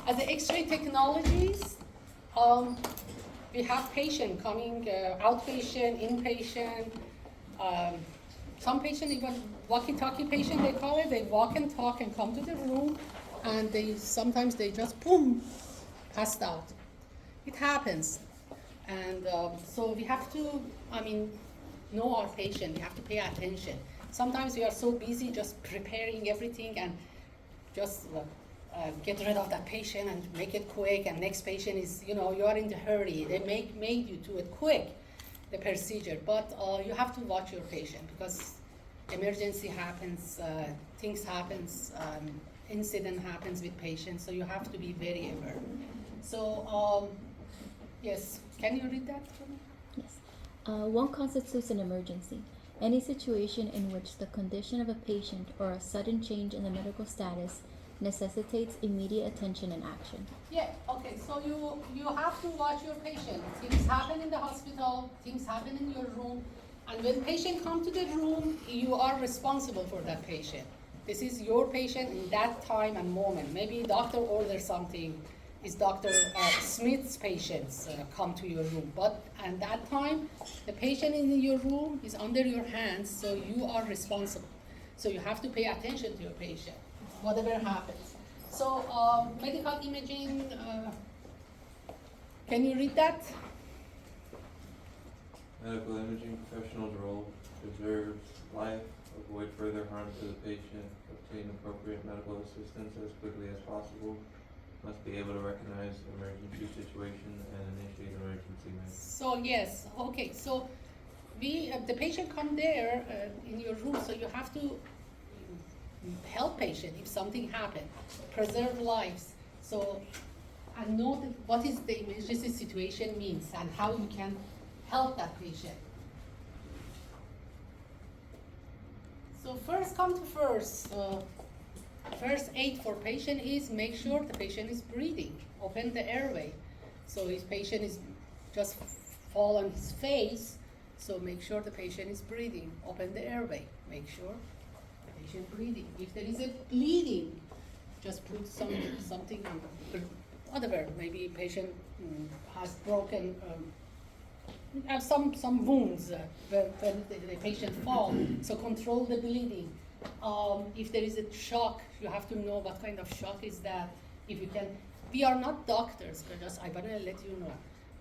As the X-ray technologies, we have patient coming, outpatient, inpatient. Some patient, even walkie-talkie patient, they call it. They walk and talk and come to the room, and sometimes they just boom, passed out. It happens, and so we have to, know our patient. We have to pay attention. Sometimes we are so busy just preparing everything and just get rid of that patient and make it quick, and next patient is, you are in the hurry. They made you do it quick, the procedure, but you have to watch your patient because emergency happens, things happens, incident happens with patients, so you have to be very aware. So, yes, can you read that for me? Yes. One constitutes an emergency. Any situation in which the condition of a patient or a sudden change in the medical status necessitates immediate attention and action. Yeah, okay, so you have to watch your patient. Things happen in the hospital, things happen in your room, and when patient come to the room, you are responsible for that patient. This is your patient in that time and moment. Maybe doctor orders something, is Dr. Smith's patients come to your room, but at that time, the patient in your room is under your hands, so you are responsible. So you have to pay attention to your patient, whatever happens. So medical imaging, can you read that? Medical imaging professional's role: preserve life, avoid further harm to the patient, obtain appropriate medical assistance as quickly as possible, must be able to recognize emergency situation and initiate emergency measures. So yes, okay, so the patient come there in your room, so you have to help patient if something happened, preserve lives. So, and know what is the emergency situation means and how you can help that patient. So first come to first. First aid for patient is make sure the patient is breathing, open the airway. So if patient is just fall on his face, so make sure the patient is breathing, open the airway, make sure the patient breathing. If there is a bleeding, just put something on whatever, maybe patient has broken, have some wounds when the patient fall, so control the bleeding. If there is a shock, you have to know what kind of shock is that. If you can, we are not doctors, but just I want to let you know.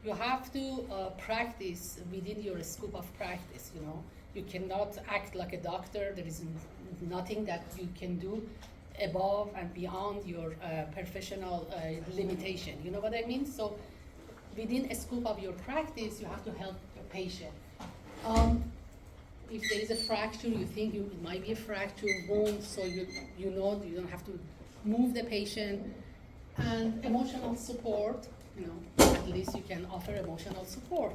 You have to practice within your scope of practice, You cannot act like a doctor. There is nothing that you can do above and beyond your professional limitation. You know what I mean? So within a scope of your practice, you have to help the patient. If there is a fracture, you think it might be a fracture wound, so you don't have to move the patient. And emotional support, at least you can offer emotional support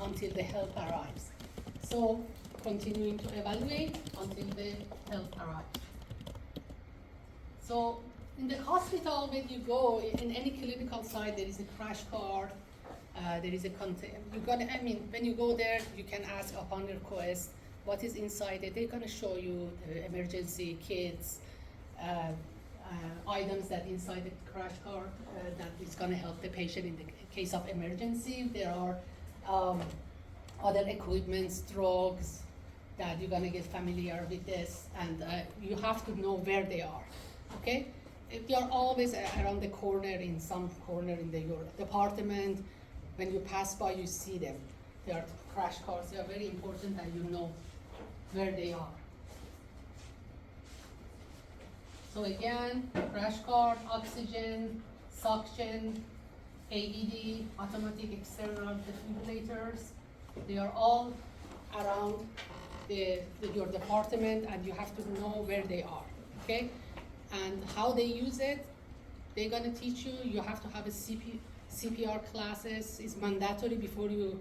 until the help arrives. So continuing to evaluate until the help arrives. So in the hospital, when you go, in any clinical site, there is a crash cart. There is a when you go there, you can ask upon request what is inside it. They're gonna show you the emergency kits, items that inside the crash cart that is gonna help the patient in the case of emergency. There are other equipments, drugs that you're gonna get familiar with this, and you have to know where they are. Okay, they are always around the corner, in some corner in your department. When you pass by, you see them. They are crash carts. They are very important that you know where they are. So again, crash cart, oxygen, suction, AED, automatic external defibrillators. They are all around your department, and you have to know where they are. Okay, and how they use it. They're gonna teach you. You have to have a CPR classes is mandatory before you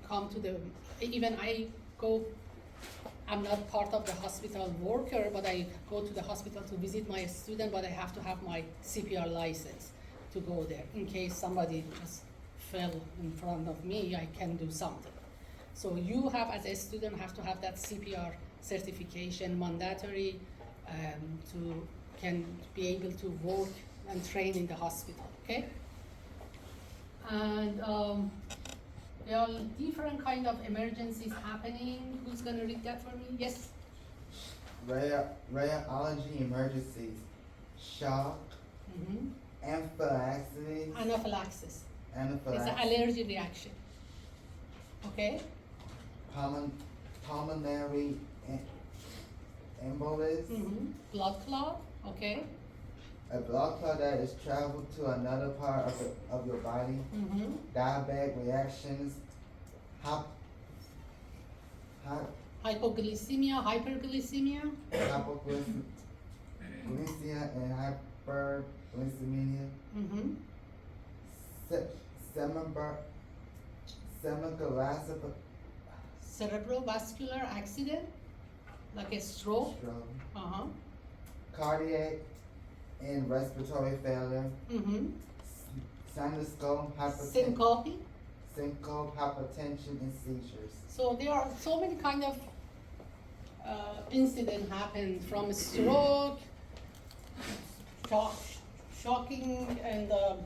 come to the, even I'm not part of the hospital worker, but I go to the hospital to visit my student, but I have to have my CPR license to go there. In case somebody just fell in front of me, I can do something. So you have, as a student, have to have that CPR certification mandatory to can be able to work and trained in the hospital, okay? And there are different kind of emergencies happening. Who's gonna read that for me? Yes? Radiology emergencies, shock, Mm-hmm. anaphylaxis, Anaphylaxis. It's an anaphylaxis, allergy reaction. Okay? pulmonary embolus, Mm-hmm. Blood clot. Okay? a blood clot that is traveled to another part of your body, Mm-hmm. diabetic reactions, hop, Hypoglycemia, hyperglycemia. hypoglycemia and hyperglycemia, Mm-hmm. semiculassic Cerebrovascular accident, like a stroke. stroke, Uh-huh. cardiac and respiratory failure, Mm-hmm. synoscope, Syncope. syncope, hypertension, and seizures. So there are so many kind of incident happen from a stroke, shocking, and a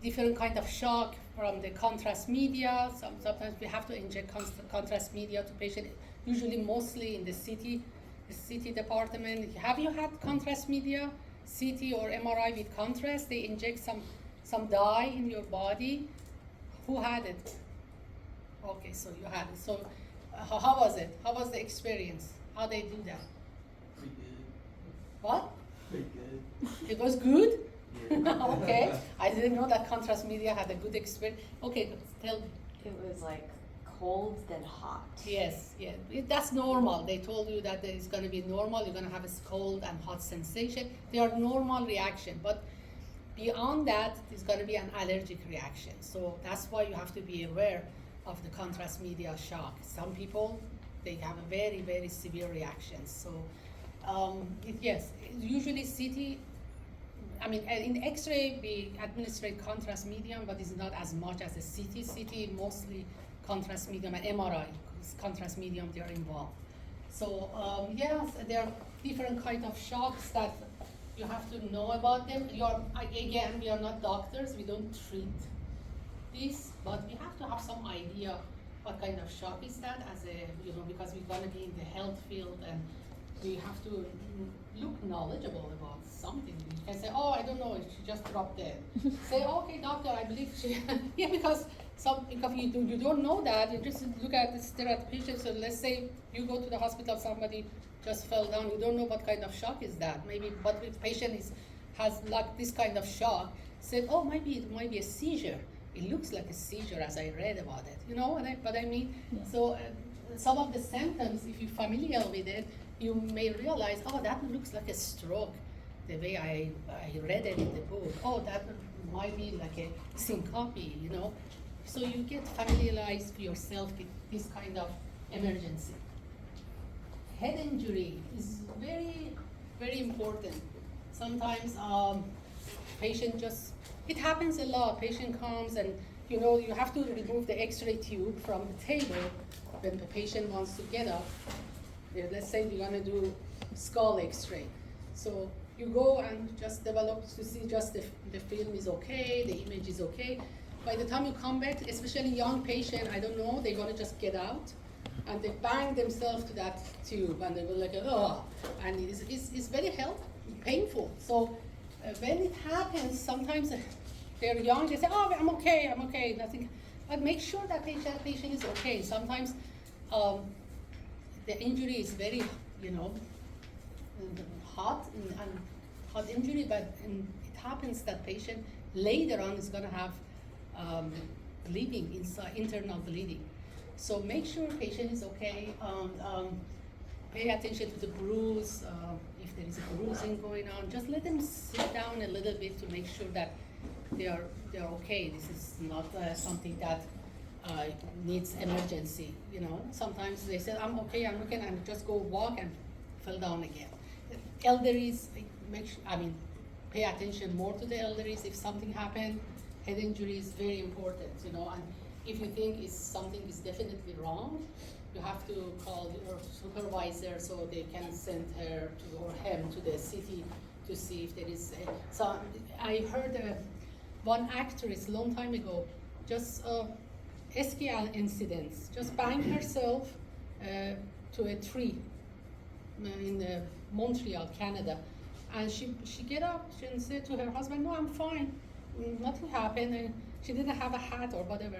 different kind of shock from the contrast media. Sometimes we have to inject contrast media to patient, usually mostly in the CT department. Have you had contrast media, CT or MRI with contrast? They inject some dye in your body. Who had it? Okay, so you had it. So how was it? How was the experience? How they do that? Pretty good. What? Pretty good. It was good? Yeah. Okay, I didn't know that contrast media had a good experience. Okay, tell me. It was like cold then hot. Yes, that's normal. They told you that it's going to be normal. You're going to have a cold and hot sensation. They are normal reaction, but beyond that, it's going to be an allergic reaction. So that's why you have to be aware of the contrast media shock. Some people, they have a very, very severe reaction. So yes, usually CT, I mean, in X-ray, we administrate contrast medium, but it's not as much as a CT. CT mostly contrast medium, and MRI, contrast medium, they're involved. So yes, there are different kind of shocks that you have to know about them. Again, we are not doctors, we don't treat this, but we have to have some idea what kind of shock is that because we're gonna be in the health field, and we have to look knowledgeable about something. You can say, oh, I don't know, she just dropped dead. Say, okay, doctor, I believe she, yeah, because you don't know that, you just look at stare at the patient. So let's say you go to the hospital, somebody just fell down, you don't know what kind of shock is that. Maybe, but if patient has like this kind of shock, said, oh, maybe it might be a seizure. It looks like a seizure as I read about it. You know what I mean? Yeah. So some of the symptoms, if you're familiar with it, you may realize, oh, that looks like a stroke, the way I read it in the book. Oh, that might be like a syncope, you know? So you get familiarized yourself with this kind of emergency. Head injury is very, very important. Sometimes patient it happens a lot. Patient comes and, you have to remove the X-ray tube from the table when the patient wants to get up. Let's say you're gonna do skull X-ray. So you go and just develop to see just if the film is okay, the image is okay. By the time you come back, especially young patient, I don't know, they're gonna just get out and they bang themselves to that tube and they go like, oh, and it's very painful. So when it happens, sometimes they're young, they say, oh, I'm okay, nothing. But make sure that patient is okay. Sometimes the injury is very, hot injury, but it happens that patient later on is gonna have bleeding, internal bleeding. So make sure patient is okay. Pay attention to the bruise. If there is a bruising going on, just let them sit down a little bit to make sure that they're okay. This is not something that needs emergency. Sometimes they say, I'm okay, and just go walk and fell down again. Elderlies, pay attention more to the elderlies. If something happened, head injury is very important, and if you think something is definitely wrong, you have to call your supervisor so they can send her or him to the CT to see if there is. So I heard one actress long time ago just ski incidents, just banged herself to a tree in Montreal, Canada, and she get up and said to her husband, "No, I'm fine, nothing happened." And she didn't have a hat or whatever.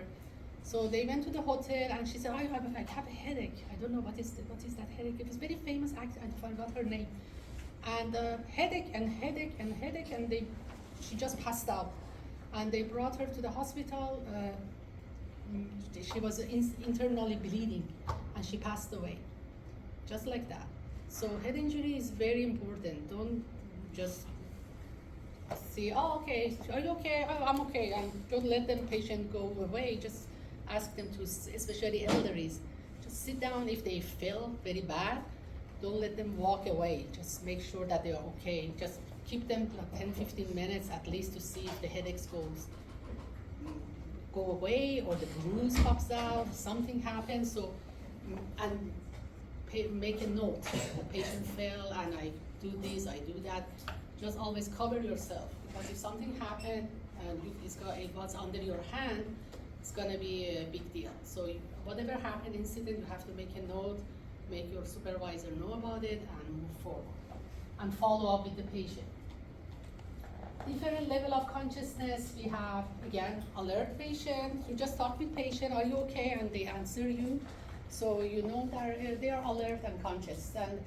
So they went to the hotel, and she said, "I have a headache. I don't know what is that headache." It was very famous actor. I forgot her name. And headache, and she just passed out. And they brought her to the hospital. She was internally bleeding, and she passed away, just like that. So head injury is very important. Don't just say, "Oh, okay, are you okay? Oh, I'm okay," and don't let the patient go away. Just ask them to, especially elderlies, just sit down if they feel very bad. Don't let them walk away. Just make sure that they are okay. Just keep them like 10-15 minutes at least to see if the headaches go away or the bruise pops out, something happens. So, and make a note. The patient fell and I do this, I do that. Just always cover yourself, because if something happened and it was under your hand, it's gonna be a big deal. So whatever happened incident, you have to make a note, make your supervisor know about it, and move forward. And follow up with the patient. Different level of consciousness. We have, again, alert patient. You just talk with patient, "Are you okay?" And they answer you. So you know that they are alert and conscious. And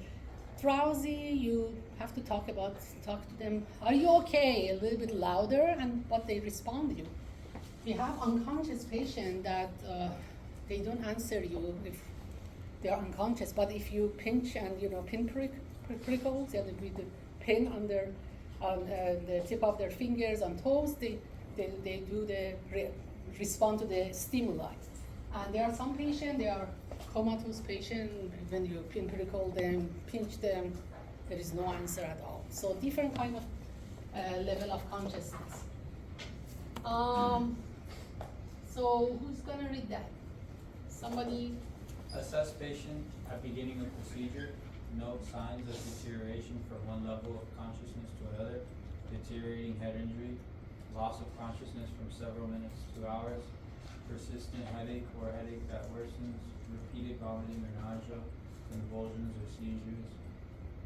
drowsy, you have to talk to them, "Are you okay?" A little bit louder, and what they respond to you. We have unconscious patient that they don't answer you if they are unconscious, but if you pinch and pin prickles and with the pin on the tip of their fingers and toes, they do respond to the stimuli. And there are some patients, they are comatose patients, when you pin prickle them, pinch them, there is no answer at all. So different kind of level of consciousness. So who's gonna read that? Somebody? Assess patient at beginning of procedure. Note signs of deterioration from one level of consciousness to another. Deteriorating head injury. Loss of consciousness from several minutes to hours. Persistent headache or headache that worsens. Repeated vomiting or nausea. Convulsions or seizures.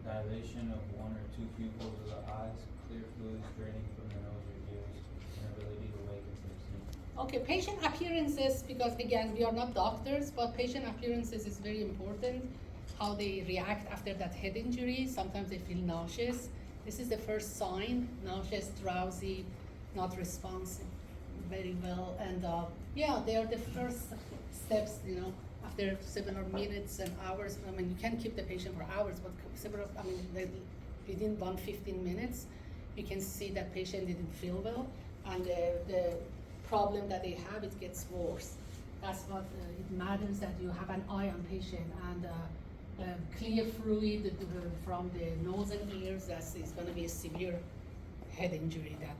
Dilation of one or two pupils of the eyes. Clear fluids draining from the nose or ears. Inability to awaken from sleep. Okay, patient appearances, because again, we are not doctors, but patient appearances is very important. How they react after that head injury. Sometimes they feel nauseous. This is the first sign: nauseous, drowsy, not responsive very well. And they are the first steps, after several minutes and hours. I mean, you can keep the patient for hours, but within 15 minutes, you can see that patient didn't feel well, and the problem that they have, it gets worse. That's what it matters, that you have an eye on patient, and clear fluid from the nose and ears. That's going to be a severe head injury. That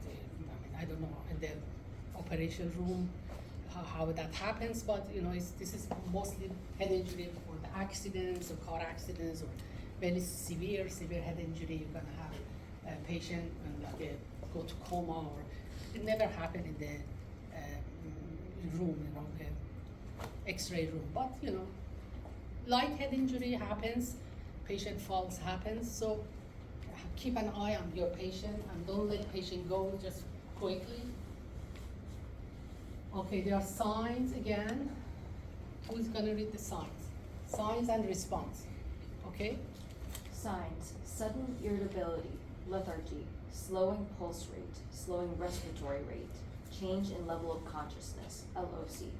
I don't know in the operation room how that happens, but this is mostly head injury for the accidents or car accidents or very severe head injury. You're going to have a patient and go to coma, or it never happened in the room, X-ray room. But light head injury happens, patient falls happens. So keep an eye on your patient and don't let patient go just quickly. Okay, there are signs again. Who's gonna read the signs? Signs and response. Okay. Signs: sudden irritability, lethargy, slowing pulse rate, slowing respiratory rate, change in level of consciousness, LOC.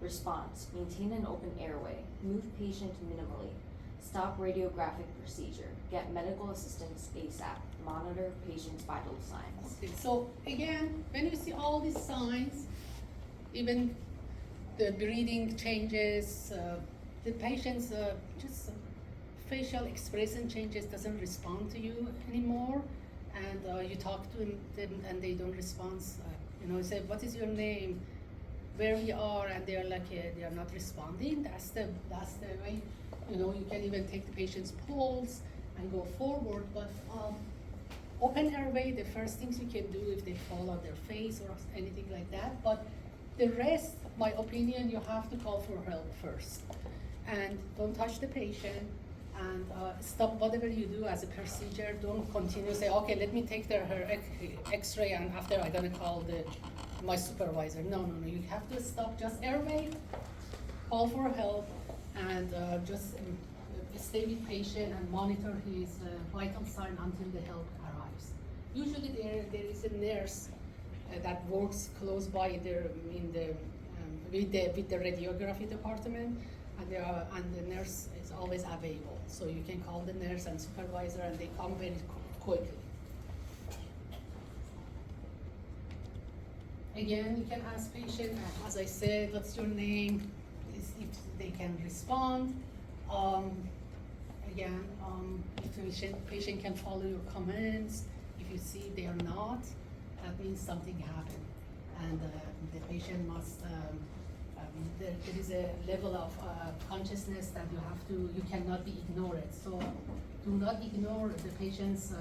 Response: maintain an open airway, move patient minimally, stop radiographic procedure, get medical assistance ASAP, monitor patient's vital signs. Okay, so again, when you see all these signs, even the breathing changes, the patient's just facial expression changes, doesn't respond to you anymore, and you talk to them and they don't respond. You say, "What is your name? Where we are?" And they are like, they are not responding. That's the way. You can even take the patient's pulse and go forward. But open airway, the first things you can do if they fall on their face or anything like that. But the rest, my opinion, you have to call for help first. And don't touch the patient, and stop whatever you do as a procedure. Don't continue say, okay, let me take her x-ray and after I'm gonna call my supervisor. No. You have to stop just airway, call for help, and just stay with patient and monitor his vital sign until the help arrives. Usually there is a nurse that works close by there with the radiography department, and the nurse is always available. So you can call the nurse and supervisor, and they come very quickly. Again, you can ask patient, as I said, what's your name? If they can respond. If patient can follow your commands. If you see they are not, that means something happened, and the patient must. There is a level of consciousness that you cannot be ignored. So do not ignore the patients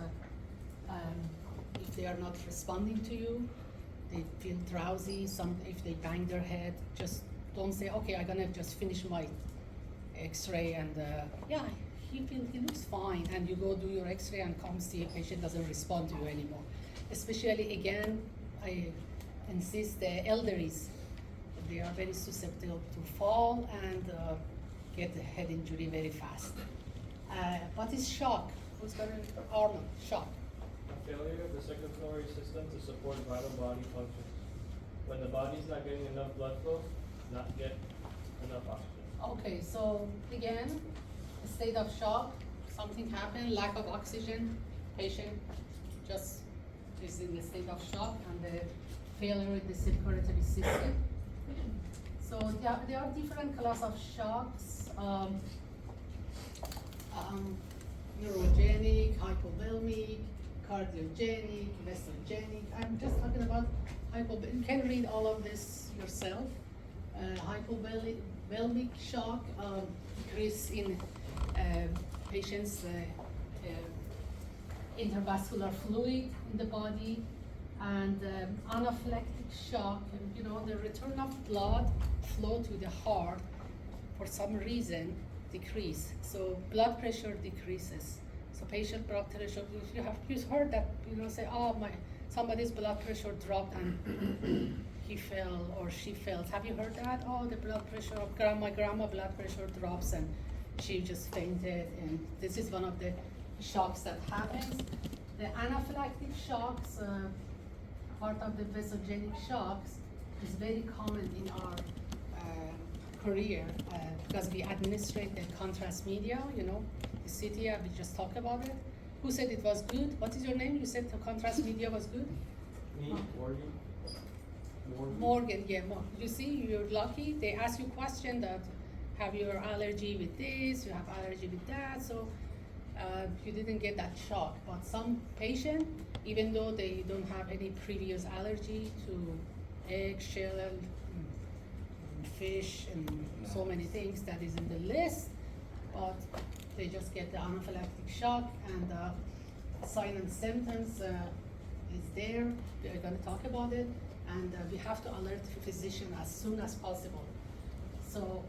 if they are not responding to you. They feel drowsy. If they bang their head, just don't say, okay, I'm gonna just finish my X-ray and he looks fine, and you go do your X-ray and come see a patient doesn't respond to you anymore. Especially again, I insist the elderlies, they are very susceptible to fall and get a head injury very fast. What is shock? Who's gonna, Arnold, shock? A failure of the circulatory system to support vital body functions. When the body's not getting enough blood flow, not get enough oxygen. Okay, so again, a state of shock, something happened, lack of oxygen, patient just is in a state of shock, and the failure in the circulatory system. So there are different class of shocks, neurogenic, hypothalamic, cardiogenic, vesogenic. I'm just talking about hypothalamic. You can read all of this yourself. Hypothalamic shock, increase in patients' intervascular fluid in the body, and anaphylactic shock, the return of blood flow to the heart for some reason decrease. So blood pressure decreases. So patient blood pressure, you've heard that, say, somebody's blood pressure dropped and he fell or she fell. Have you heard that? Oh, the blood pressure of my grandma blood pressure drops and she just fainted, and this is one of the shocks that happens. The anaphylactic shocks, part of the vasogenic shocks, is very common in our career because we administrate the contrast media, the CT, we just talked about it. Who said it was good? What is your name? You said the contrast media was good? Me, Morgan. Morgan, yeah. You see, you're lucky. They ask you question that have your allergy with this, you have allergy with that, so you didn't get that shock. But some patient, even though they don't have any previous allergy to egg, shell, fish, and so many things that is in the list, but they just get the anaphylactic shock, and sign and symptoms is there. We're going to talk about it, and we have to alert the physician as soon as possible. So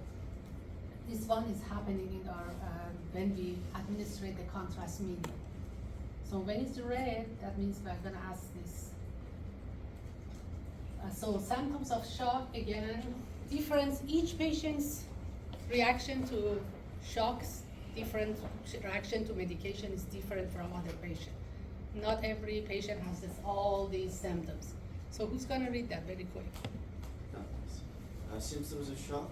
this one is happening in our when we administrate the contrast media. So when it's red, that means we're going to ask this. So symptoms of shock, again, difference. Each patient's reaction to shocks, different reaction to medication is different from other patient. Not every patient has all these symptoms. So who's going to read that very quick? Symptoms of shock: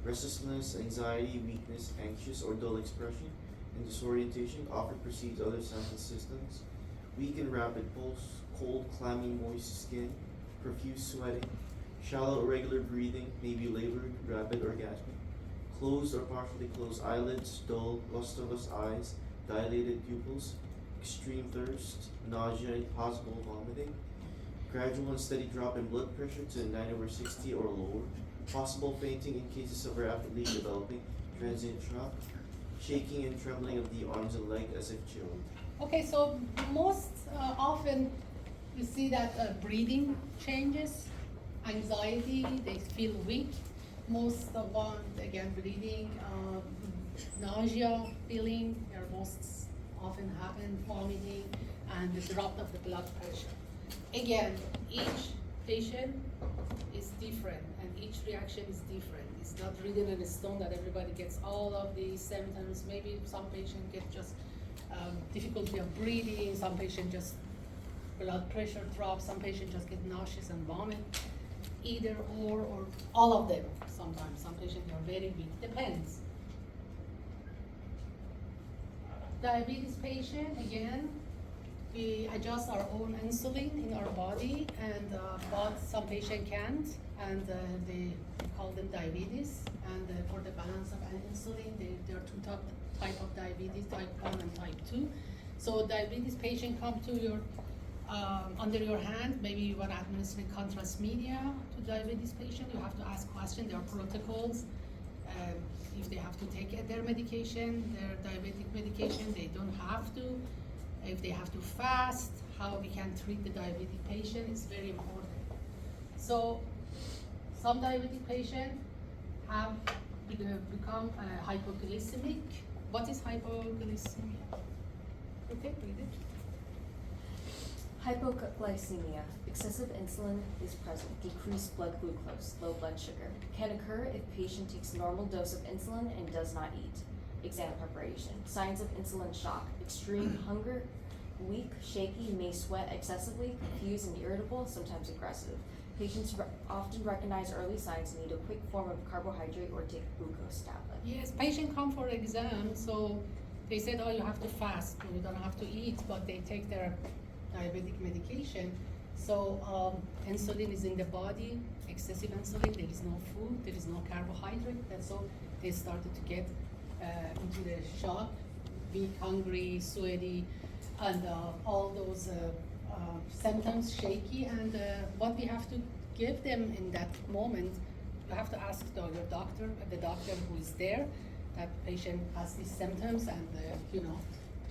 restlessness, anxiety, weakness, anxious or dull expression, and disorientation often precedes other sensory systems. Weak and rapid pulse, cold, clammy, moist skin, profuse sweating, shallow, irregular breathing, may be labored, rapid, or gasping. Closed or partially closed eyelids, dull, lusterless eyes, dilated pupils, extreme thirst, nausea, and possible vomiting. Gradual and steady drop in blood pressure to 90/60 or lower. Possible fainting in cases of rapidly developing transient shock. Shaking and trembling of the arms and legs as if chilled. Okay, so most often you see that breathing changes, anxiety, they feel weak. Most of one, again, breathing, nausea, feeling, they're most often happen, vomiting, and the drop of the blood pressure. Again, each patient is different and each reaction is different. It's not written in stone that everybody gets all of these symptoms. Maybe some patient get just difficulty of breathing, some patient just blood pressure drops, some patient just get nauseous and vomit. Either or all of them sometimes. Some patients are very weak, depends. Diabetes patient, again, we adjust our own insulin in our body, and but some patient can't, and they call them diabetes. And for the balance of insulin, there are two type of diabetes, type 1 and type 2. So diabetes patient come to your under your hand. Maybe you want to administer contrast media to diabetes patient. You have to ask questions. There are protocols. If they have to take their medication, their diabetic medication, they don't have to. If they have to fast, how we can treat the diabetic patient is very important. So some diabetic patients have become hypoglycemic. What is hypoglycemia? Okay, read it. Hypoglycemia, excessive insulin is present, decreased blood glucose, low blood sugar, can occur if patient takes normal dose of insulin and does not eat. Exam preparation, signs of insulin shock, extreme hunger, weak, shaky, may sweat excessively, confused and irritable, sometimes aggressive. Patients often recognize early signs and need a quick form of carbohydrate or take glucose tablet. Yes, patient come for exam, so they said, oh, you have to fast, you don't have to eat, but they take their diabetic medication. So insulin is in the body, excessive insulin, there is no food, there is no carbohydrate, and so they started to get into the shock, weak, hungry, sweaty, and all those symptoms, shaky, and what we have to give them in that moment, you have to ask your doctor, the doctor who is there, that patient has these symptoms, and you know,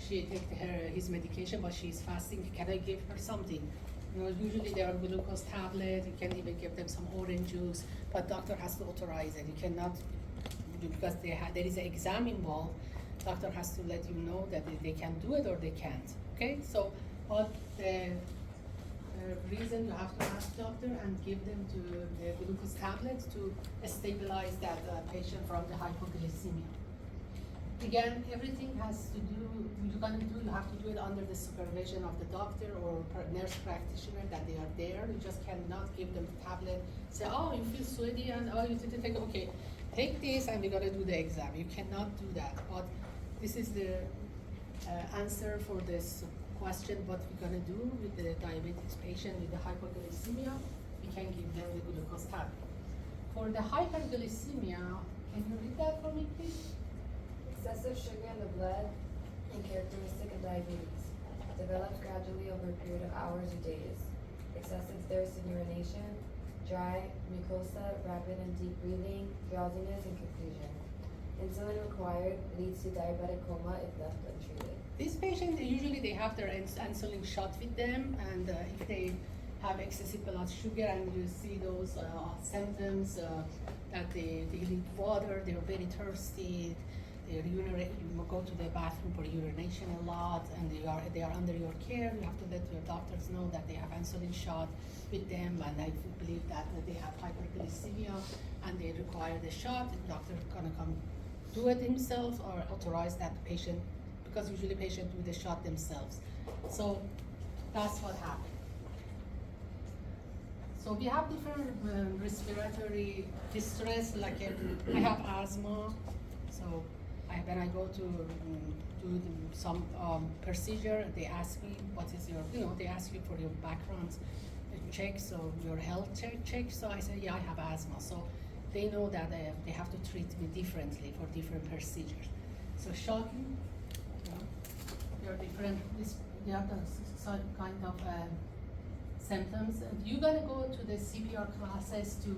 she takes his medication, but she's fasting. Can I give her something? You know, usually there are glucose tablets. You can even give them some orange juice, but doctor has to authorize it. You cannot, because there is an exam involved. Doctor has to let you know that they can do it or they can't. Okay, so but the reason you have to ask doctor and give them to the glucose tablets to stabilize that patient from the hypoglycemia. Again, everything has to do, you have to do it under the supervision of the doctor or nurse practitioner, that they are there. You just cannot give them the tablet, say, oh, you feel sweaty and oh, you didn't take, okay, take this and we're gonna do the exam. You cannot do that, but this is the answer for this question, what we're gonna do with the diabetes patient with the hypoglycemia. We can give them the glucose tablet. For the hyperglycemia, can you read that for me, please? Excessive sugar in the blood and characteristic of diabetes. Develops gradually over a period of hours or days. Excessive thirst and urination, dry mucosa, rapid and deep breathing, drowsiness, and confusion. Insulin required leads to diabetic coma if left untreated. These patients, usually they have their insulin shot with them, and if they have excessive blood sugar and you see those symptoms that they need water, they're very thirsty, they urinate, you go to the bathroom for urination a lot, and they are under your care. You have to let your doctors know that they have insulin shot with them, and I believe that they have hyperglycemia and they require the shot. The doctor is gonna come do it himself or authorize that patient, because usually patients do the shot themselves. So that's what happened. So we have different respiratory distress, like I have asthma, so when I go to do some procedure, they ask me what is your, they ask you for your background check, so your health check. So I say, yeah, I have asthma. So they know that they have to treat me differently for different procedures. So shocking, there are different, they have some kind of symptoms. And you're gonna go to the CPR classes to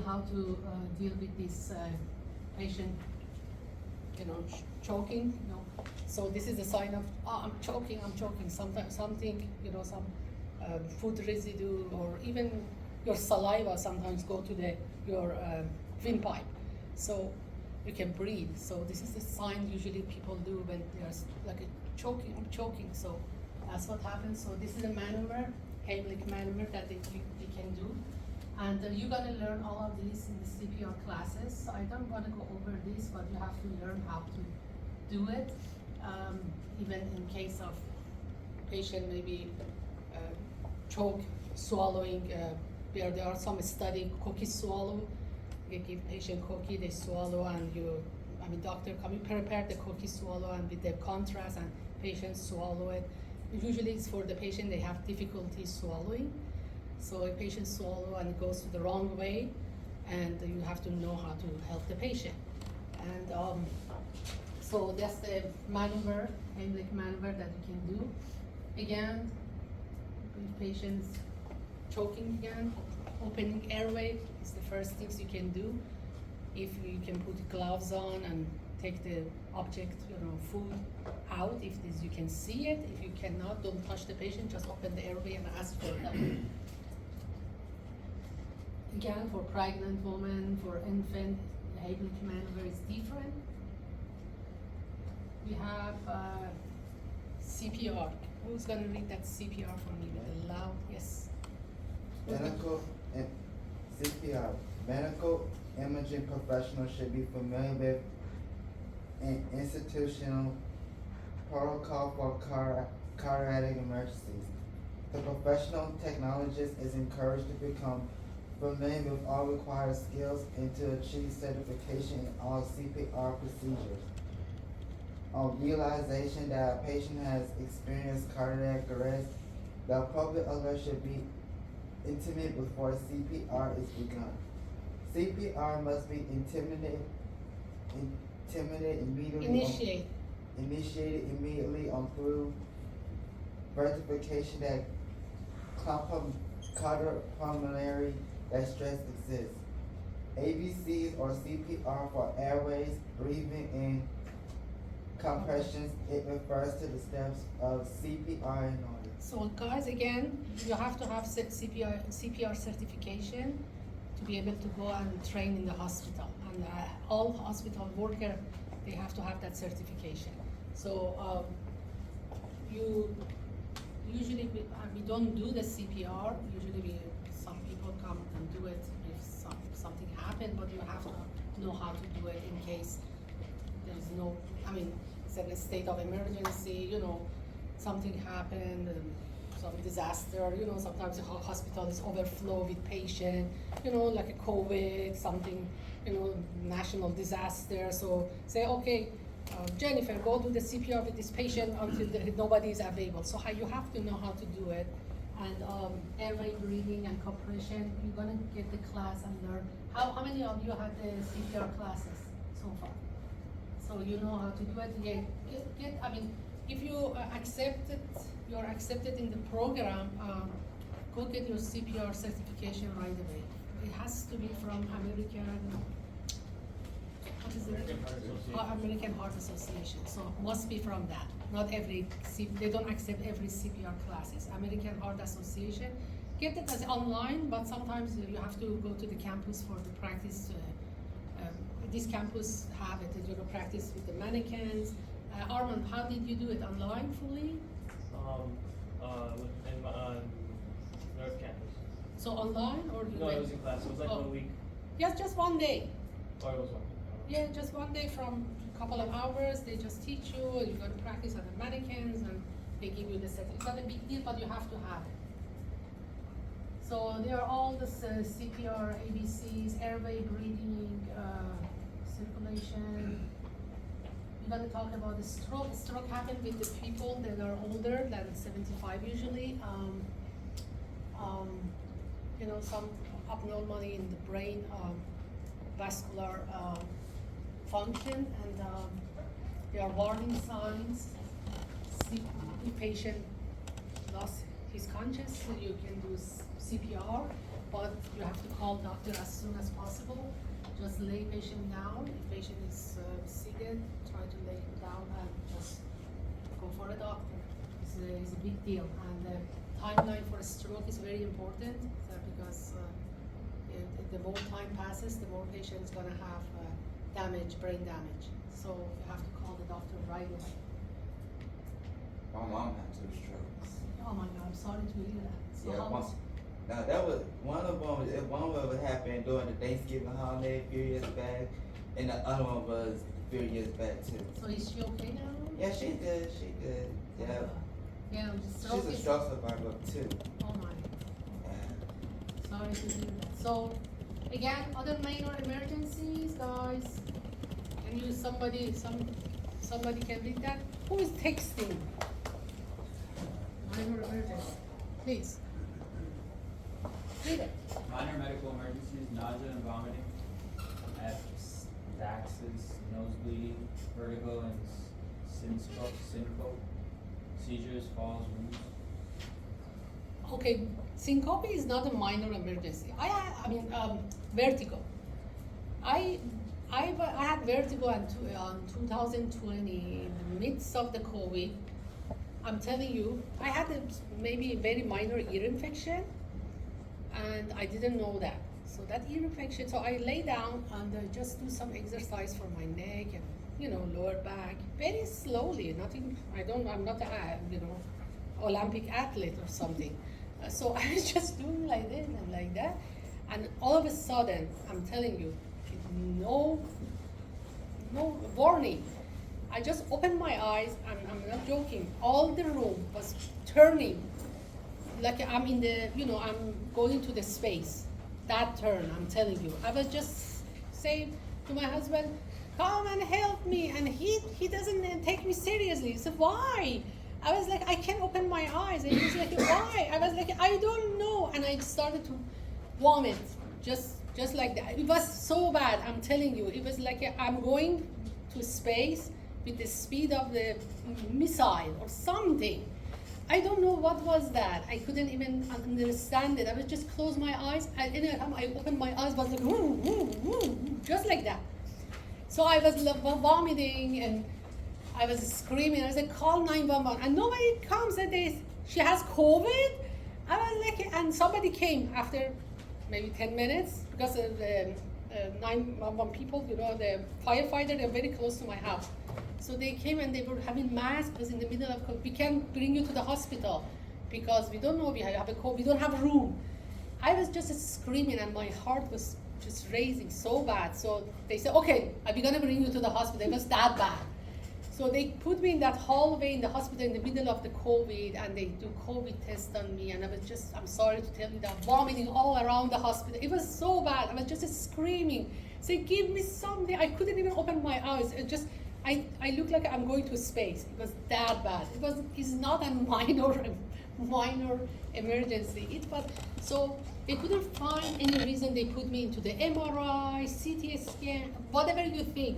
how to deal with this patient, choking. So this is a sign of, oh, I'm choking. Sometimes something, some food residue or even your saliva sometimes go to your windpipe. So you can breathe. So this is the sign usually people do when there's like a choking, I'm choking. So that's what happens. So this is a maneuver, Heimlich maneuver that you can do. And you're gonna learn all of these in the CPR classes. So I don't wanna go over this, but you have to learn how to do it. Even in case of patient maybe choke, swallowing, where there are some study, cookie swallow. You give patient cookie, they swallow, and doctor come, prepare the cookie swallow and with the contrast, and patients swallow it. Usually it's for the patient, they have difficulty swallowing. So a patient swallow and it goes the wrong way, and you have to know how to help the patient. And so that's the maneuver, Heimlich maneuver that you can do. Again, if patients choking again, opening airway is the first things you can do. If you can put gloves on and take the object, food out, if you can see it. If you cannot, don't touch the patient, just open the airway and ask for help. Again, for pregnant women, for infant, the Heimlich maneuver is different. We have CPR. Who's gonna read that CPR for me with a loud, yes? Medical and CPR. Medical imaging professionals should be familiar with an institutional protocol for cardiac emergencies. The professional technologist is encouraged to become familiar with all required skills and to achieve certification in all CPR procedures. On realization that a patient has experienced cardiac arrest, the appropriate alert should be intimate before CPR is begun. CPR must be initiated immediately on through verification that cardiopulmonary distress exists. ABCs or CPR for airways, breathing, and compressions. It refers to the steps of CPR in order. So guys, again, you have to have CPR certification to be able to go and train in the hospital. And all hospital workers, they have to have that certification. So you usually, we don't do the CPR. Usually some people come and do it if something happened, but you have to know how to do it in case there's no, it's in a state of emergency, something happened, some disaster, sometimes the hospital is overflow with patient, like a COVID, something, national disaster. So say, okay, Jennifer, go do the CPR with this patient until nobody is available. So you have to know how to do it. And airway breathing and compression, you're gonna get the class and learn. How many of you had the CPR classes so far? So you know how to do it. If you you're accepted in the program, go get your CPR certification right away. It has to be from American Heart Association. So must be from that. Not every, they don't accept every CPR classes. American Heart Association. Get it as online, but sometimes you have to go to the campus for the practice. This campus have it, practice with the mannequins. Armand, how did you do it? Online fully? In North Campus. So online or you No, went? it was in class. It was like 1 week. Yes, just one day. Or it was 1 week. Yeah, just one day from a couple of hours. They just teach you. You go to practice on the mannequins, and they give you the certificate. It's not a big deal, but you have to have it. So there are all the CPR, ABCs, airway breathing, circulation. We're going to talk about the stroke. Stroke happens with the people that are older than 75 usually. Some abnormality in the brain, vascular function, and there are warning signs. The patient lost his consciousness, so you can do CPR, but you have to call doctor as soon as possible. Just lay patient down. If patient is seated, try to lay him down and just go for a doctor. It's a big deal. And the timeline for a stroke is very important because the more time passes, the more patient is going to have damage, brain damage. So you have to call the doctor right away. My mom had 2 strokes. Oh my God, I'm sorry to hear that. So Yeah, how one. much? Now that was one of them happened during the Thanksgiving holiday a few years back, and the other one was a few years back too. So is she okay now? Yeah, she good. She good. Yeah, Yeah, the stroke she's a is. stroke survivor too. Oh my. Yeah. Sorry to hear that. So, again, other minor emergencies, guys. Can you somebody can read that? Who is texting? Minor emergency. Please. Read it. Minor medical emergencies, nausea and vomiting, epistaxis, nosebleeding, vertigo and syncope, seizures, falls, wounds. Okay, syncope is not a minor emergency. Vertigo. I had vertigo on 2020 in the midst of the COVID. I'm telling you, I had maybe a very minor ear infection, and I didn't know that. So that ear infection, so I lay down and just do some exercise for my neck and lower back, very slowly. I'm not a Olympic athlete or something. So I was just doing like this and like that, and all of a sudden, I'm telling you, no warning. I just opened my eyes, and I'm not joking. All the room was turning, like I'm in I'm going to the space. That turn, I'm telling you. I was just saying to my husband, "Come and help me," and he doesn't take me seriously. He said, "Why?" I was like, "I can't open my eyes," and he was like, "Why?" I was like, "I don't know," and I started to vomit, just like that. It was so bad. I'm telling you, it was like I'm going to space with the speed of the missile or something. I don't know what was that. I couldn't even understand it. I would just close my eyes, and any time I opened my eyes, was like, woo, woo, woo, just like that. So I was vomiting, and I was screaming. I was like, "Call 911," and nobody comes. And she has COVID. I was like, and somebody came after maybe 10 minutes because the 911 people, the firefighter, they're very close to my house. So they came and they were having masks because in the middle of COVID, we can't bring you to the hospital because we don't know we have a COVID, we don't have room. I was just screaming and my heart was just raising so bad. So they said, "Okay, we're gonna bring you to the hospital." It was that bad. So they put me in that hallway in the hospital in the middle of the COVID, and they do COVID test on me, and I'm sorry to tell you that, vomiting all around the hospital. It was so bad. I was just screaming, say, "Give me something." I couldn't even open my eyes. I looked like I'm going to space. It was that bad. It's not a minor emergency. So they couldn't find any reason. They put me into the MRI, CT scan, whatever you think.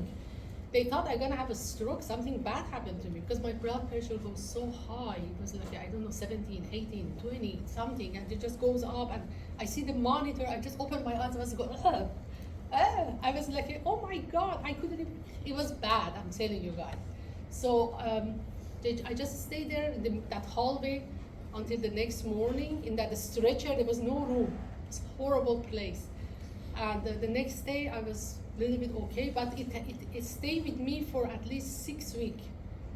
They thought I'm gonna have a stroke, something bad happened to me because my blood pressure goes so high. It was like, 17, 18, 20, something, and it just goes up, and I see the monitor, I just opened my eyes, I was going, I was like, oh my God, I couldn't even, it was bad, I'm telling you guys. So I just stayed there in that hallway until the next morning. In that stretcher, there was no room. It's a horrible place. And the next day, I was a little bit okay, but it stayed with me for at least 6 weeks.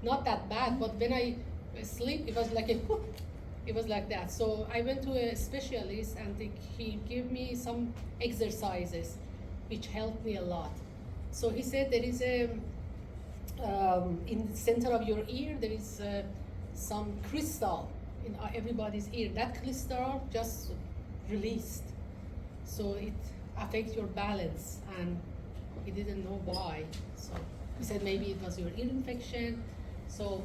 Not that bad, but when I sleep, it was like it was like that. So I went to a specialist, and he gave me some exercises, which helped me a lot. So he said there is in the center of your ear, there is some crystal in everybody's ear. That crystal just released. So it affects your balance, and he didn't know why. So he said maybe it was your ear infection. So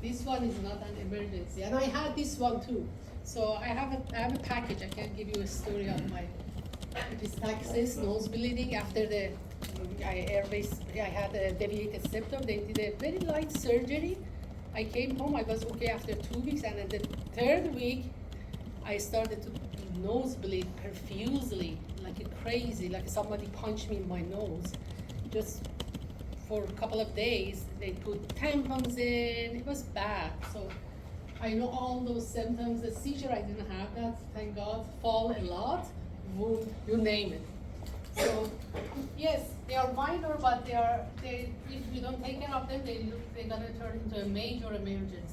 this one is not an emergency, and I had this one too. So I have a package. I can give you a story of my epistaxis, nose bleeding after the I had a deviated septum. They did a very light surgery. I came home. I was okay after 2 weeks, and at the 3rd week, I started to nosebleed profusely, like crazy, like somebody punched me in my nose, just for a couple of days, they put tampons in, it was bad. So I know all those symptoms. The seizure, I didn't have that, thank God. Fall a lot, wound, you name it. So yes, they are minor, but if you don't take care of them, they're gonna turn into a major emergencies.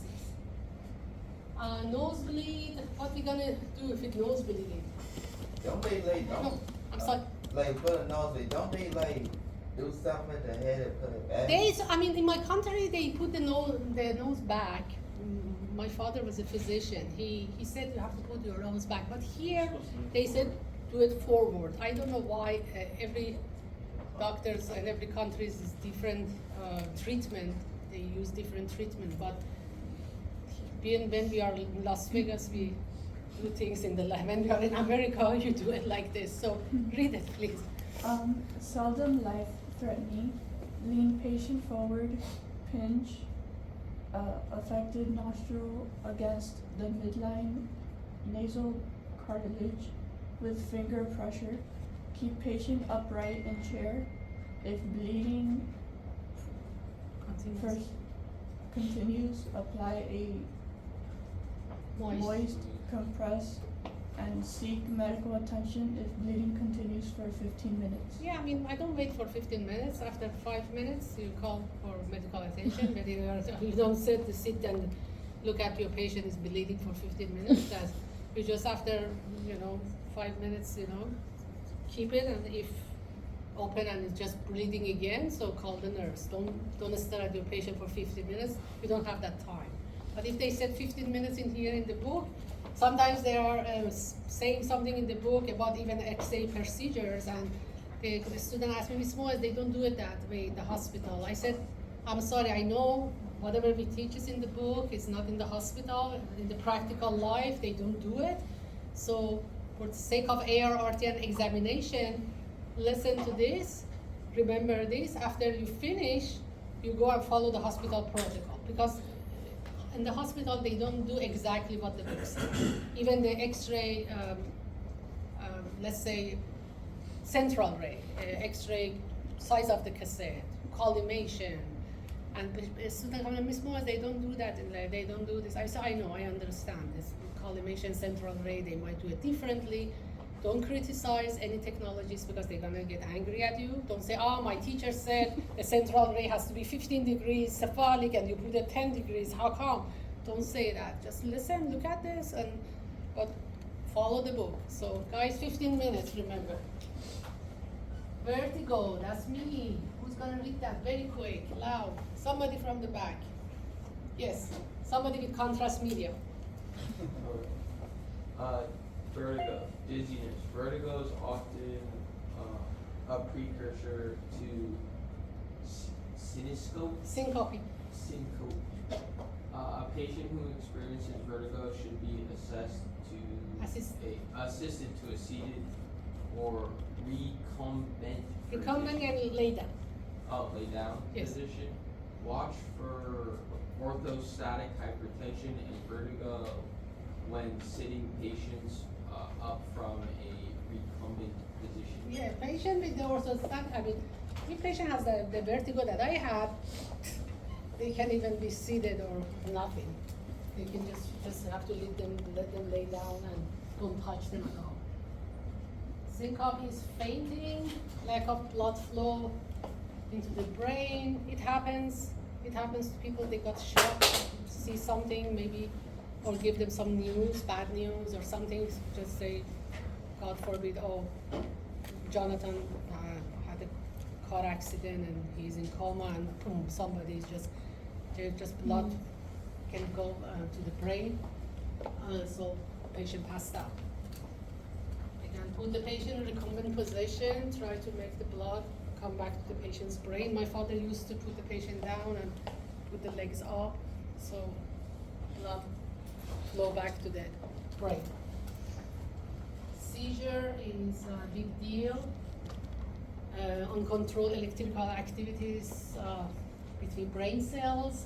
Nosebleed, what we gonna do if it nosebleeding? Don't they like, No, I'm sorry. like put a nosebleed, don't they like do something at the head and put it back? I mean, in my country, they put the nose back. My father was a physician. He said you have to put your nose back. But here, they said do it forward. I don't know why every doctors and every country is different treatment. They use different treatment. But when we are in Las Vegas, we do things in the lab. When we are in America, you do it like this. So read it, please. Seldom life-threatening. Lean patient forward, pinch affected nostril against the midline nasal cartilage with finger pressure. Keep patient upright in chair. If bleeding first continues, apply a moist compress and seek medical attention if bleeding continues for 15 minutes. Yeah, I mean, I don't wait for 15 minutes. After 5 minutes, you call for medical attention. But you don't sit and look at your patient is bleeding for 15 minutes. That you just after 5 minutes, keep it, and if open and it's just bleeding again, so call the nurse. Don't stare at your patient for 15 minutes. You don't have that time. But if they said 15 minutes in here in the book, sometimes they are saying something in the book about even X-ray procedures, and the student asked me, Ms. Moaz, they don't do it that way in the hospital. I said, I'm sorry, I know whatever we teach is in the book is not in the hospital. In the practical life, they don't do it. So for the sake of AR-RTN examination, listen to this, remember this. After you finish, you go and follow the hospital protocol, because in the hospital, they don't do exactly what the book says. Even the X-ray, let's say, central ray, X-ray size of the cassette, collimation, and students come, Ms. Moaz, they don't do that, they don't do this. I said, I know, I understand this. Collimation, central ray, they might do it differently. Don't criticize any technologies because they're gonna get angry at you. Don't say, oh, my teacher said the central ray has to be 15 degrees cephalic and you put it 10 degrees, how come? Don't say that. Just listen, look at this, but follow the book. So guys, 15 minutes, remember. Vertigo, that's me. Who's gonna read that very quick, loud? Somebody from the back. Yes, somebody with contrast media. Vertigo, dizziness. Vertigo is often a precursor to syncope. Syncope. A patient who experiences vertigo should be assisted to a seated or recumbent And lay down. lay down Yes. position. Watch for orthostatic hypertension and vertigo when sitting patients up from a recumbent position. Yeah, patient with the orthostatic, I mean, if patient has the vertigo that I had, they can even be seated or nothing. You can just have to let them lay down and don't touch them at all. Syncope is fainting, lack of blood flow into the brain. It happens to people, they got shocked, see something maybe, or give them some news, bad news or something, just say, God forbid, oh, Jonathan had a car accident and he's in coma, and boom, somebody's just blood can go to the brain, so patient passed out. Again, put the patient in recumbent position, try to make the blood come back to the patient's brain. My father used to put the patient down and put the legs up, so blood flow back to the brain. Seizure is a big deal. Uncontrolled electrical activities between brain cells.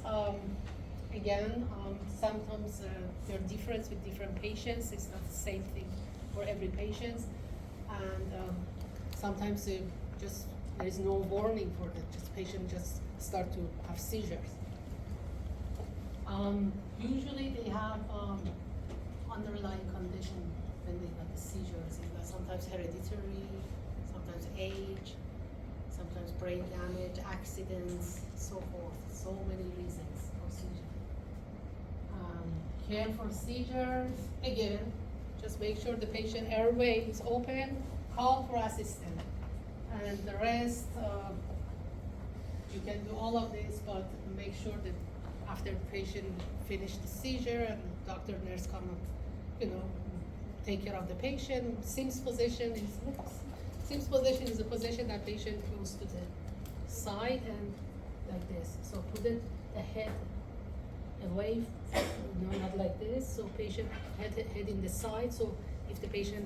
Sometimes there are differences with different patients. It's not the same thing for every patient. And sometimes just there is no warning for the just patient just start to have seizures. Usually they have underlying condition when they have the seizures. Sometimes hereditary, sometimes age, sometimes brain damage, accidents, so forth. So many reasons for seizure. Care for seizures, again, just make sure the patient airway is open, call for assistance. And the rest, you can do all of this, but make sure that after the patient finish the seizure and doctor, nurse come and, take care of the patient. Sims position is a position that patient goes to the side and like this. So put the head away, not like this. So patient head in the side. So if the patient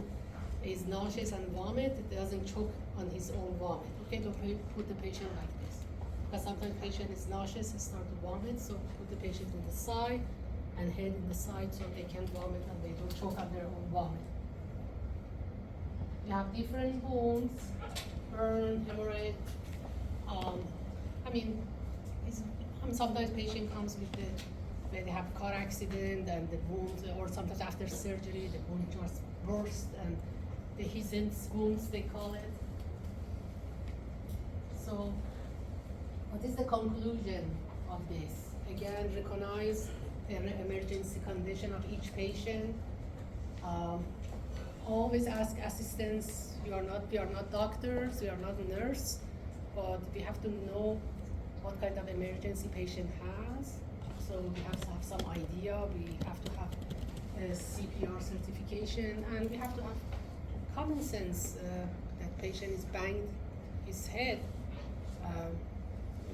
is nauseous and vomit, it doesn't choke on his own vomit. Okay, so put the patient like this. Because sometimes patient is nauseous and start to vomit, so put the patient in the side and head in the side so they can vomit and they don't choke on their own vomit. You have different wounds, burn, hemorrhage. Sometimes patient comes with when they have car accident and the wound, or sometimes after surgery the wound just burst and the Hissens wounds they call it. So, what is the conclusion of this? Again, recognize the emergency condition of each patient. Always ask assistance. We are not doctors, we are not nurse, but we have to know what kind of emergency patient has. So we have to have some idea. We have to have a CPR certification, and we have to have common sense. That patient is banged his head,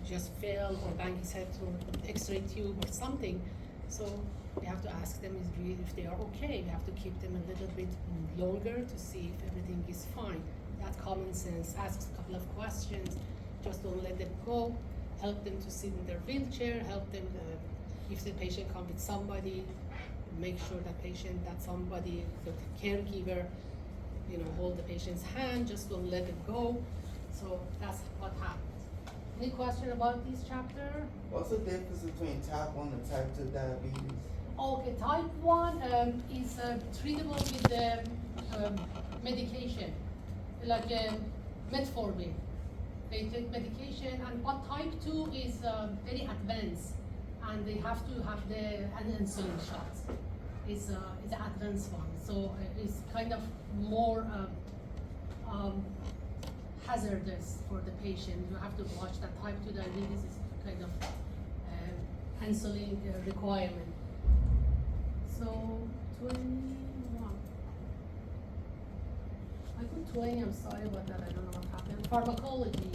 just fell or banged his head through an X-ray tube or something. So we have to ask them if they are okay. We have to keep them a little bit longer to see if everything is fine. That common sense. Ask a couple of questions. Just don't let them go. Help them to sit in their wheelchair. Help them if the patient comes with somebody. Make sure that somebody, the caregiver, hold the patient's hand. Just don't let it go. So that's what happens. Any question about this chapter? What's the difference between type 1 and type 2 diabetes? Okay, type 1 is treatable with the medication, like metformin. They take medication, and but type 2 is very advanced, and they have to have an insulin shot. It's an advanced one, so it's kind of more hazardous for the patient. You have to watch that type 2 diabetes is kind of insulin requirement. So 21. I put 20, I'm sorry about that, I don't know what happened. Pharmacology.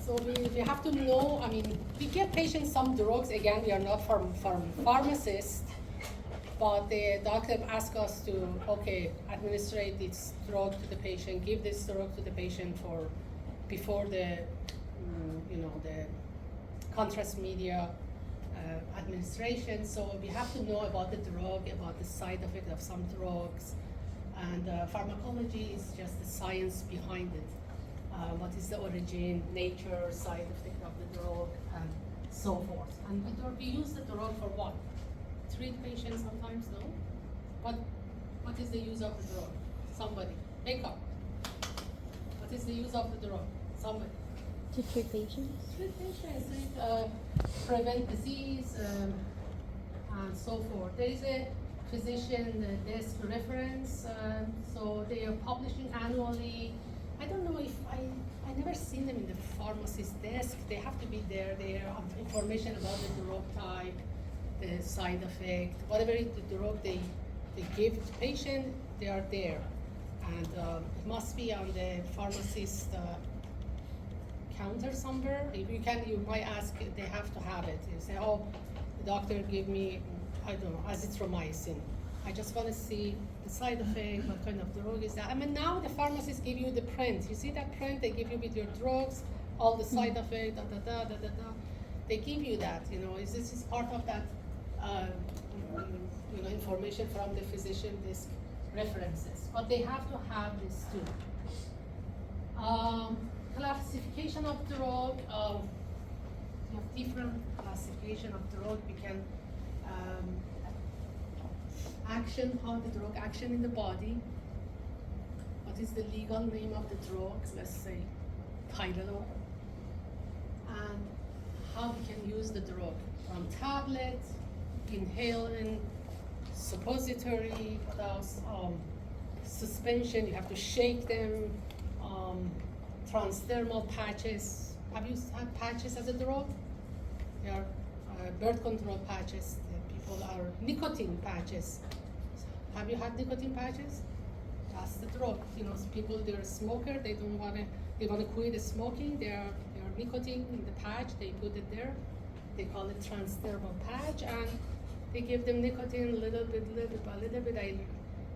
So we have to know, we give patients some drugs. Again, we are not pharmacists, but the doctor asks us to, administrate this drug to the patient, give this drug to the patient before the, the contrast media administration. So we have to know about the drug, about the side effect of some drugs, and pharmacology is just the science behind it. What is the origin, nature, side effect of the drug, and so forth. And we use the drug for what? Treat patients sometimes, no? What is the use of the drug? Somebody, make up. What is the use of the drug? Somebody. To treat patients? Treat patients, prevent disease, and so forth. There is a physician desk reference, so they are publishing annually. I don't know if I never seen them in the pharmacist desk. They have to be there. They have information about the drug type, the side effect, whatever the drug they give to the patient, they are there. And it must be on the pharmacist counter somewhere. If you might ask, they have to have it. You say, the doctor gave me, I don't know, azithromycin. I just want to see the side effect, what kind of drug is that. Now the pharmacists give you the print. You see that print they give you with your drugs, all the side effects, They give you that, this is part of that, information from the physician desk references, but they have to have this too. Classification of drug, we have different classification of drug. We can action, how the drug action in the body. What is the legal name of the drug? Let's say Tylenol. And how we can use the drug from tablet, inhalant, suppository, what else? Suspension, you have to shake them, transdermal patches. Have you had patches as a drug? They are birth control patches. The people are nicotine patches. Have you had nicotine patches? That's the drug. You know, people, they're a smoker, they don't wanna, they wanna quit smoking, they are nicotine in the patch, they put it there. They call it transdermal patch, and they give them nicotine a little bit.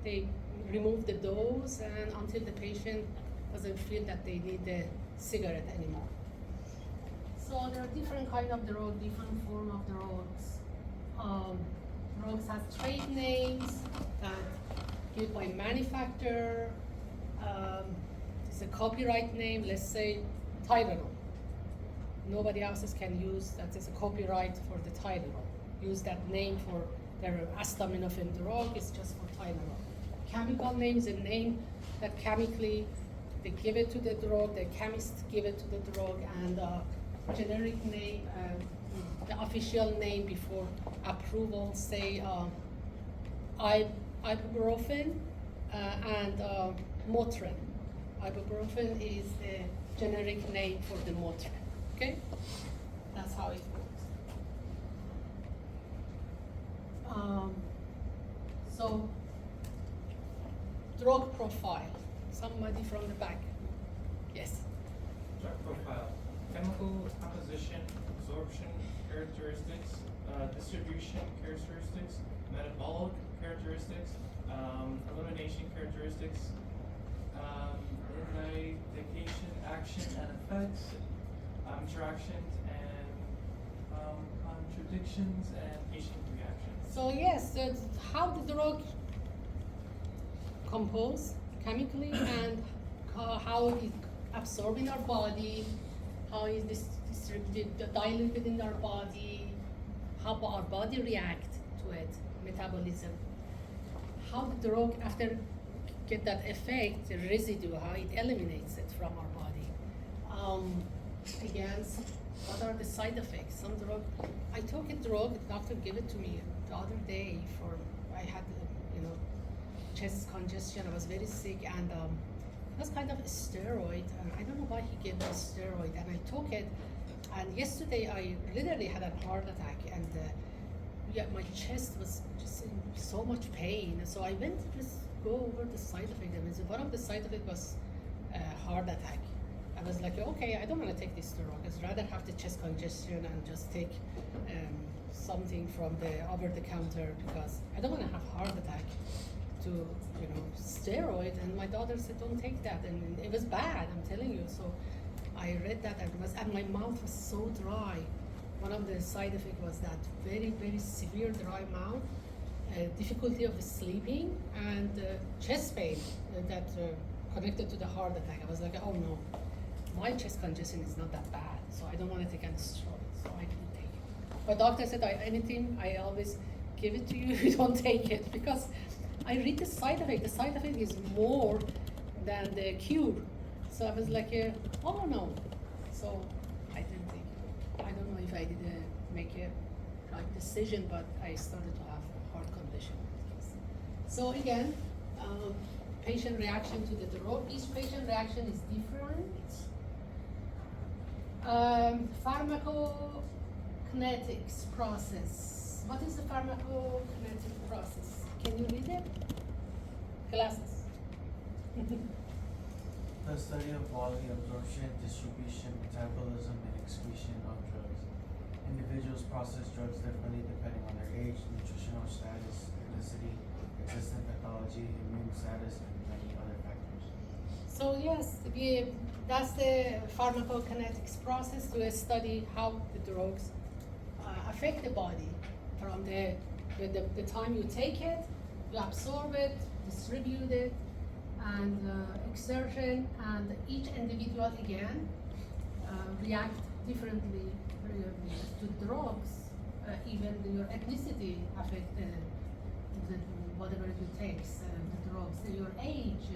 They remove the dose, and until the patient doesn't feel that they need the cigarette anymore. So there are different kind of drug, different form of drugs. Drugs have trade names that given by manufacturer. It's a copyright name. Let's say Tylenol. Nobody else can use that. Is a copyright for the Tylenol. Use that name for their acetaminophen drug. It's just for Tylenol. Chemical name is a name that chemically they give it to the drug. The chemists give it to the drug, and generic name, the official name before approval, say ibuprofen and Motrin. Ibuprofen is the generic name for the Motrin. Okay, that's how it works. So, drug profile. Somebody from the back. Yes. Drug profile. Chemical composition, absorption characteristics, distribution characteristics, metabolic characteristics, elimination characteristics, indication, action and effects, interactions and contradictions, and patient reactions. So yes, how the drug compose chemically and how it absorbed in our body, how is this distributed, diluted in our body, how our body react to it, metabolism, how the drug after get that effect, the residue, how it eliminates it from our body. Again, what are the side effects? Some drug, I took a drug, the doctor gave it to me the other day for, I had, chest congestion, I was very sick, and it was kind of a steroid, and I don't know why he gave me a steroid, and I took it, and yesterday I literally had a heart attack, and my chest was just in so much pain, so I went to just go over the side effect, and so one of the side effects was heart attack. I was like, okay, I don't want to take this steroid, I'd rather have the chest congestion and just take something from the over-the-counter, because I don't want to have heart attack to, steroid, and my daughter said, don't take that, and it was bad, I'm telling you. So I read that, and my mouth was so dry. One of the side effects was that very, very severe dry mouth, difficulty of sleeping, and chest pain that connected to the heart attack. I was like, oh no, my chest congestion is not that bad, so I don't want to take any steroid, so I didn't take it. My doctor said, anything, I always give it to you, you don't take it, because I read the side effect. The side effect is more than the cure. So I was like, oh no. So I didn't take it. I don't know if I did make a right decision, but I started to have a heart condition. So again, patient reaction to the drug. Each patient reaction is different. Pharmacokinetics process. What is the pharmacokinetic process? Can you read it? Glasses. The study of quality, absorption, distribution, metabolism, and excretion of drugs. Individuals process drugs differently depending on their age, nutritional status, ethnicity, existing pathology, immune status, and many other factors. So yes, that's the pharmacokinetics process to study how the drugs affect the body from the time you take it You absorb it, distribute it, and exertion, and each individual again react differently to drugs. Even your ethnicity affect whatever you take, the drugs, your age.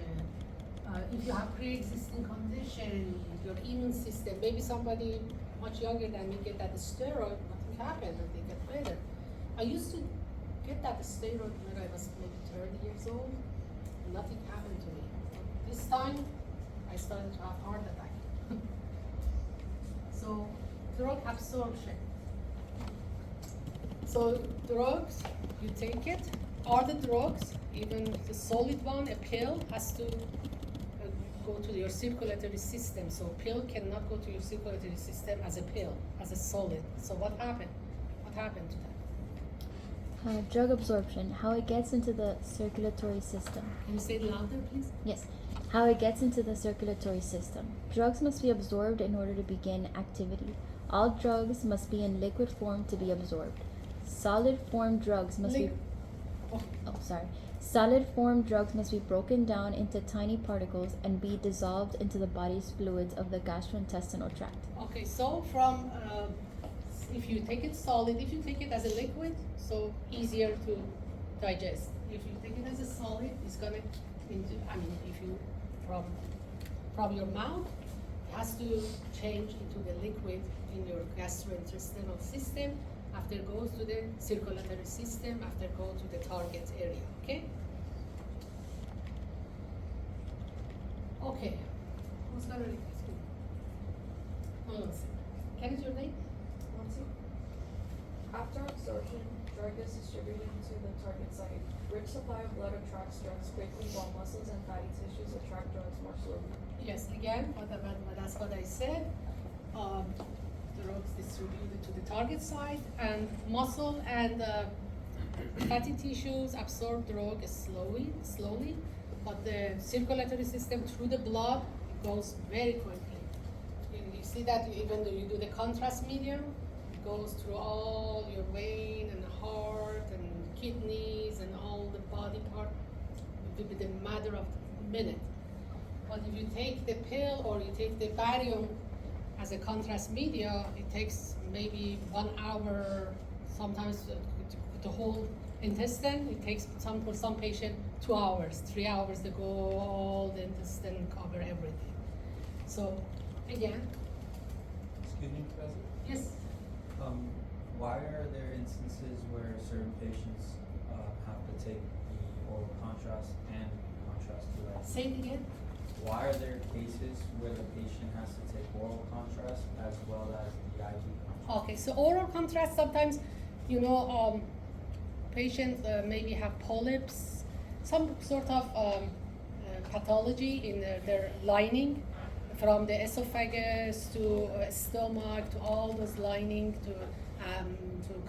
If you have pre-existing condition, your immune system, maybe somebody much younger than me get that steroid, nothing happened, and they get better. I used to get that steroid when I was maybe 30 years old, nothing happened to me. This time, I started to have heart attack. So, drug absorption. So, drugs, you take it. All the drugs, even the solid one, a pill, has to go to your circulatory system. So, pill cannot go to your circulatory system as a pill, as a solid. So, what happened? What happened to that? Drug absorption, how it gets into the circulatory system. Can you say it louder, please? Yes. How it gets into the circulatory system. Drugs must be absorbed in order to begin activity. All drugs must be in liquid form to be absorbed. Solid form drugs must be Solid form drugs must be broken down into tiny particles and be dissolved into the body's fluids of the gastrointestinal tract. Okay, so from if you take it solid, if you take it as a liquid, so easier to digest. If you take it as a solid, it's gonna if you from your mouth, it has to change into the liquid in your gastrointestinal system. After it goes to the circulatory system, after go to the target area. Okay. Okay. Who's gonna read this? Hold on a second. Can I get your name? After absorption, drug is distributed to the target site. Rich supply of blood attracts drugs quickly, while muscles and fatty tissues attract drugs more slowly. Yes, again, that's what I said. Drugs distributed to the target site, and muscle and fatty tissues absorb drug slowly, but the circulatory system through the blood goes very quickly. You see that even though you do the contrast medium, goes through all your vein and heart and kidneys and all the body part within the matter of a minute. But if you take the pill or you take the barium as a contrast media, it takes maybe 1 hour, sometimes the whole intestine. It takes for some patient 2 hours, 3 hours to go all the intestine, cover everything. So again. Excuse me, Professor? Yes. Why are there instances where certain patients have to take the oral contrast and contrast to IV? Say it again. Why are there cases where the patient has to take oral contrast as well as the IV contrast? Okay, so oral contrast sometimes, patients maybe have polyps, some sort of pathology in their lining, from the esophagus to stomach to all those lining to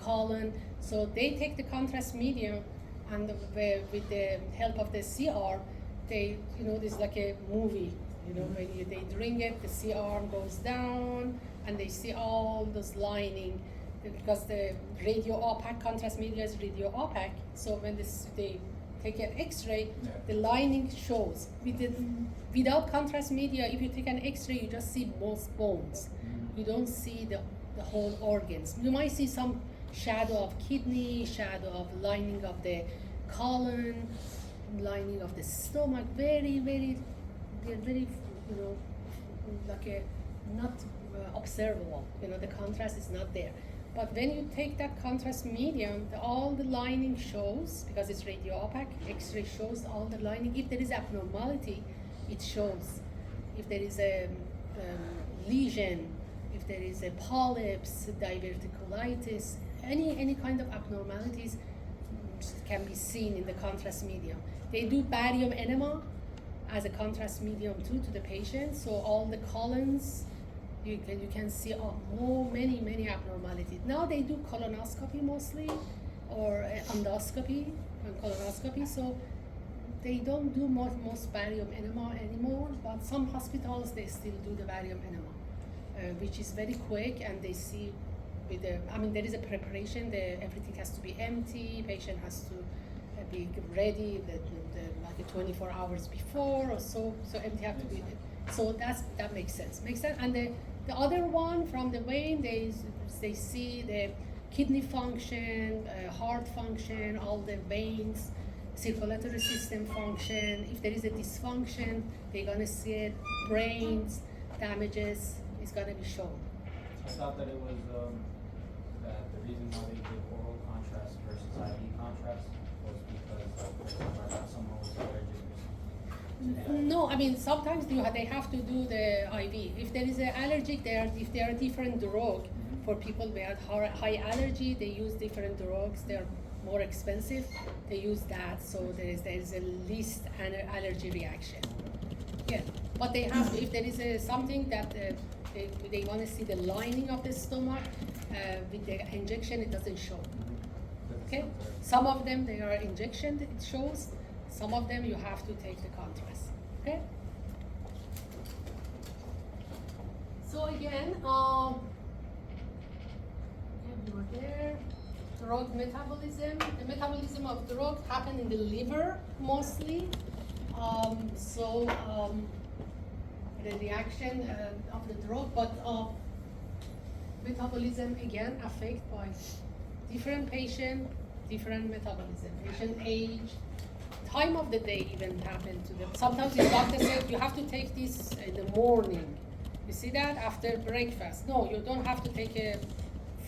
colon. So they take the contrast medium, and with the help of the CR, they, this like a movie. When they drink it, the CR goes down, and they see all those lining, because the radio opaque contrast media is radio opaque. So when they take an X-ray, the lining shows. Without contrast media, if you take an X-ray, you just see most bones. You don't see the whole organs. You might see some shadow of kidney, shadow of lining of the colon, lining of the stomach. Very, very, like a not observable. The contrast is not there. But when you take that contrast medium, all the lining shows, because it's radio opaque. X-ray shows all the lining. If there is abnormality, it shows. If there is a lesion, if there is a polyps, diverticulitis, any kind of abnormalities can be seen in the contrast medium. They do barium enema as a contrast medium too to the patient. So all the colons, you can see many abnormalities. Now they do colonoscopy mostly, or endoscopy and colonoscopy. So they don't do most barium enema anymore, but some hospitals, they still do the barium enema, which is very quick, and they see there is a preparation, everything has to be empty, patient has to be ready like 24 hours before or so. So empty have to be. So that makes sense. Makes sense. And the other one from the vein, they see the kidney function, heart function, all the veins, circulatory system function. If there is a dysfunction, they're gonna see it. Brains damages is gonna be shown. I thought that it was, that the reason why they did oral contrast versus IV contrast was because someone was allergic or something. No, I mean sometimes they have to do the IV. If there is an allergic, if there are different drug for people with high allergy, they use different drugs. They're more expensive. They use that, so there is a least allergy reaction. Yeah, but they have to, if there is something that they want to see the lining of the stomach with the injection, it doesn't show. Okay, some of them they are injection, it shows. Some of them you have to take the contrast. Okay. So again, we were there. Drug metabolism. The metabolism of drug happen in the liver mostly. The reaction of the drug, but metabolism again affected by different patient, different metabolism, patient age, time of the day even happen to them. Sometimes the doctor said you have to take this in the morning. You see that after breakfast? No, you don't have to take a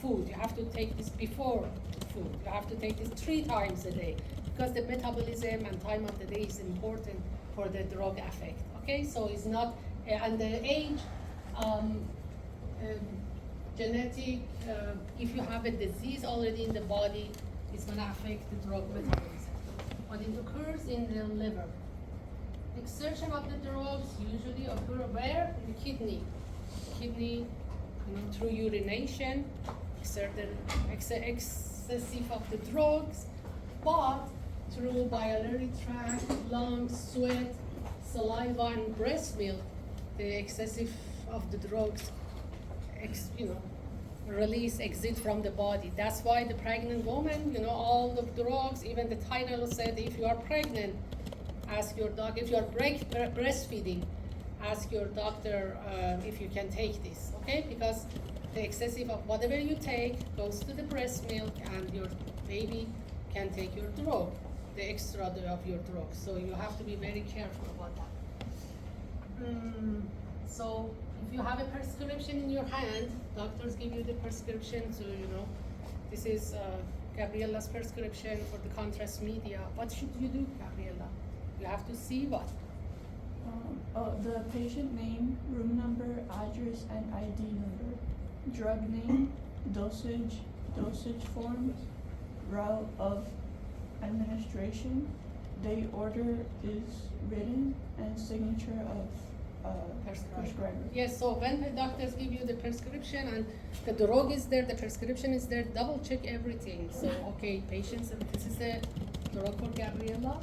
food. You have to take this before food. You have to take this 3 times a day because the metabolism and time of the day is important for the drug effect. Okay, so it's not, and the age, genetic, if you have a disease already in the body, it's going to affect the drug metabolism. But it occurs in the liver. Exertion of the drugs usually occur where? In the kidney. Kidney, through urination, excessive of the drugs, but through biliary tract, lungs, sweat, saliva, and breast milk, the excessive of the drugs, release, exit from the body. That's why the pregnant woman, all the drugs, even the Tylenol said, if you are pregnant, ask your doctor. If you are breastfeeding, ask your doctor if you can take this, okay? Because the excessive of whatever you take goes to the breast milk, and your baby can take your drug, the extra of your drug. So you have to be very careful about that. So if you have a prescription in your hand, doctors give you the prescription, so this is Gabriella's prescription for the contrast media. What should you do, Gabriella? You have to see what? The patient name, room number, address, and ID number. Drug name, dosage form, route of administration, date order is written, and signature of prescriber. Yes, so when the doctors give you the prescription and the drug is there, the prescription is there, double check everything. So, okay, patients, this is the drug for Gabriella.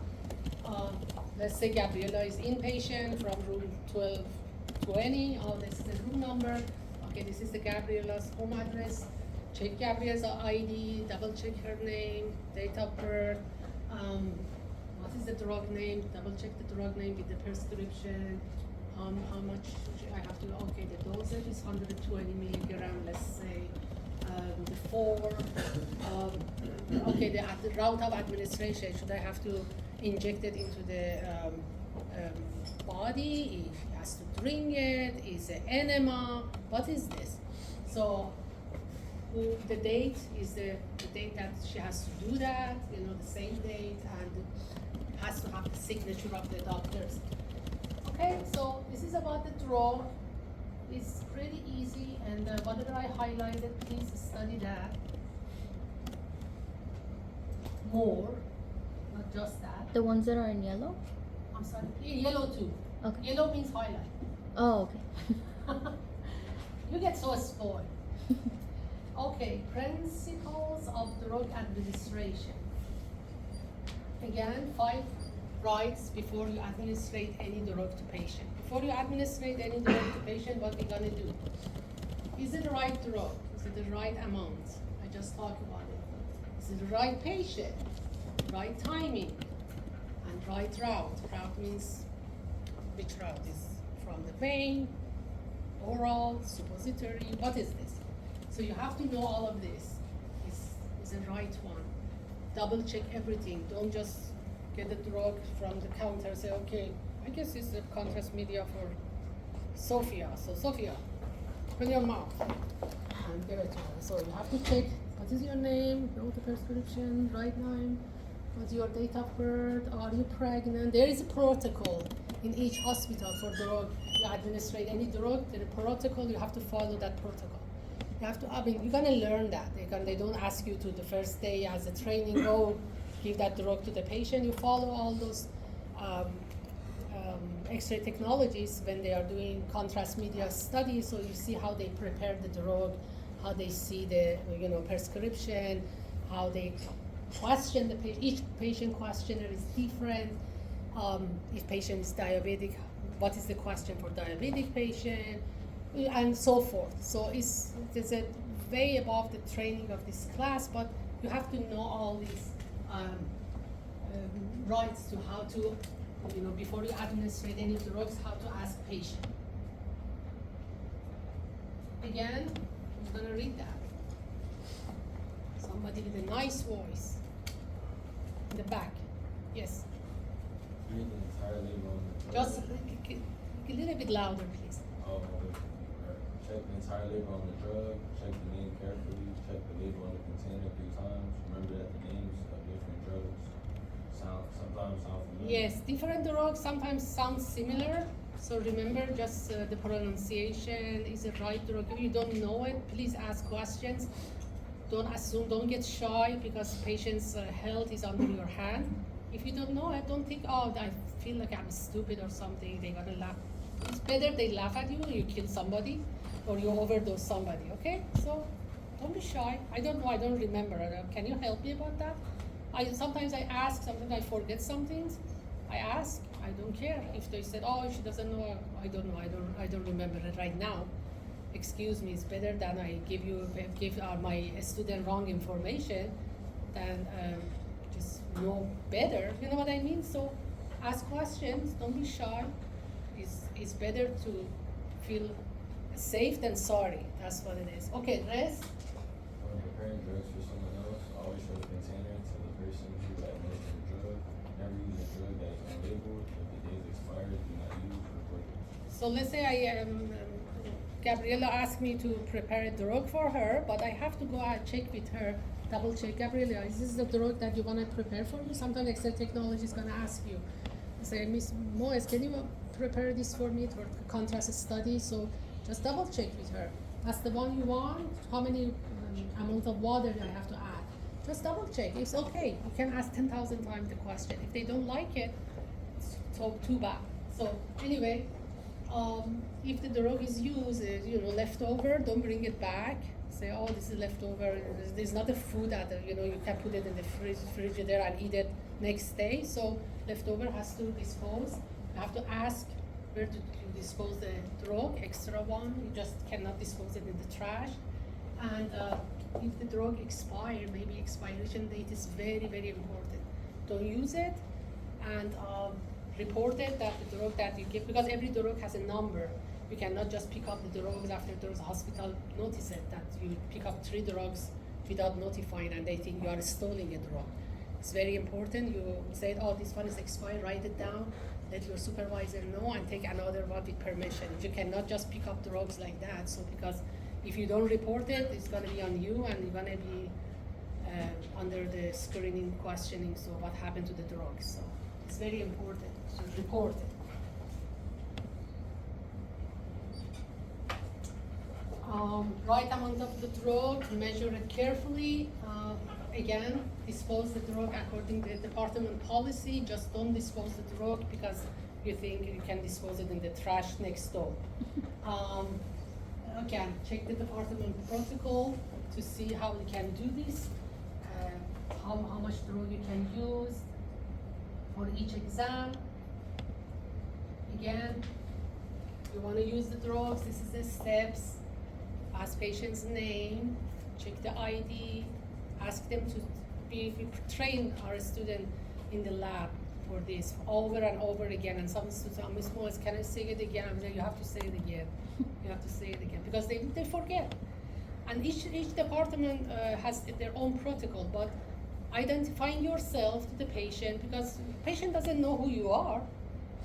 Let's say Gabriella is inpatient from room 1220. Oh, this is the room number. Okay, this is the Gabriella's home address. Check Gabriella's ID, double check her name, date of birth. What is the drug name? Double check the drug name with the prescription. How much I have to, okay, the dosage is 120 milligram, let's say. The 4, okay, the route of administration, should I have to inject it into the body? If he has to drink it, is it enema? What is this? So the date is the date that she has to do that, the same date, and has to have the signature of the doctors. Okay, so this is about the drug. It's pretty easy, and whatever I highlighted, please study that more, not just that. The ones that are in yellow? I'm sorry, yellow too. Okay. Yellow means highlight. Oh, okay. You get so spoiled. Okay, principles of drug administration. Again, 5 rights before you administrate any drug to patient. Before you administrate any drug to patient, what we're gonna do? Is it the right drug? Is it the right amount? I just talked about it. Is it the right patient? right timing and right route. Route means which route is from the vein, oral, suppository, what is this? So you have to know all of this. Is the right one. Double check everything. Don't just get the drug from the counter, say, okay, I guess it's the contrast media for Sophia. So Sophia, open your mouth and give it to her. So you have to check what is your name, know the prescription, right name, what's your date of birth, are you pregnant? There is a protocol in each hospital for drug. You administrate any drug, there is a protocol, you have to follow that protocol. You have to, I mean, you're gonna learn that. They don't ask you to the first day as a training, go give that drug to the patient. You follow all those X-ray technologies when they are doing contrast media studies, so you see how they prepare the drug, how they see the prescription, how they question the patient. Each patient questionnaire is different. If patient is diabetic, what is the question for diabetic patient, and so forth. So it's a way above the training of this class, but you have to know all these rights to how to, before you administrate any drugs, how to ask patient. Again, I'm gonna read that. Somebody with a nice voice. In the back. Yes. Read the entire label on the drug. Just a little bit louder, please. Oh, okay. Check the entire label on the drug, check the name carefully, check the label on the container 3 times. Remember that the names of different drugs sometimes sound familiar. Yes, different drugs sometimes sound similar. So remember just the pronunciation, is it right drug? If you don't know it, please ask questions. Don't assume, don't get shy because patient's health is under your hand. If you don't know it, don't think, oh, I feel like I'm stupid or something, they're gonna laugh. It's better they laugh at you, you kill somebody, or you overdose somebody, okay? So don't be shy. I don't know, I don't remember. Can you help me about that? Sometimes I ask, sometimes I forget some things. I ask, I don't care. If they said, oh, she doesn't know, I don't know, I don't remember it right now. Excuse me, it's better than I give my student wrong information than just know better. You know what I mean? So ask questions, don't be shy. It's better to feel safe than sorry. That's what it is. Okay, rest. When preparing drugs for someone else, always show the container to the person who administered the drug. Never use a drug that is unlabeled. If the date is expired, do not use or report it. So let's say Gabriela asked me to prepare a drug for her, but I have to go and check with her, double check. Gabriela, is this the drug that you want to prepare for me? Sometimes Excel technology is going to ask you. Say, Miss Moes, can you prepare this for me for contrast study? So just double check with her. That's the one you want? How many amount of water do I have to add? Just double check. It's okay. You can ask 10,000 times the question. If they don't like it, it's so too bad. So anyway, if the drug is used, leftover, don't bring it back. Say, oh, this is leftover. There's not a food that you can put it in the frigidaire and eat it next day. So leftover has to dispose. You have to ask where to dispose the drug, extra one. You just cannot dispose it in the trash. And if the drug expires, maybe expiration date is very, very important. Don't use it, and report it that the drug that you give, because every drug has a number. You cannot just pick up the drugs after the hospital notice it, that you pick up 3 drugs without notifying and they think you are stealing a drug. It's very important. You say, oh, this one is expired, write it down, let your supervisor know, and take another one with permission. You cannot just pick up drugs like that. So because if you don't report it, it's gonna be on you and you're gonna be under the screening questioning, so what happened to the drugs. So it's very important to report it. Right amount of the drug, measure it carefully. Again, dispose the drug according to the department policy. Just don't dispose the drug because you think you can dispose it in the trash next door. Again, check the department protocol to see how you can do this, how much drug you can use for each exam. Again, you want to use the drugs, this is the steps. Ask patient's name, check the ID, ask them to we train our student in the lab for this over and over again, and some students, Miss Moise, can I say it again? I'm like, you have to say it again. You have to say it again, because they forget. And each department has their own protocol, but identifying yourself to the patient, because the patient doesn't know who you are.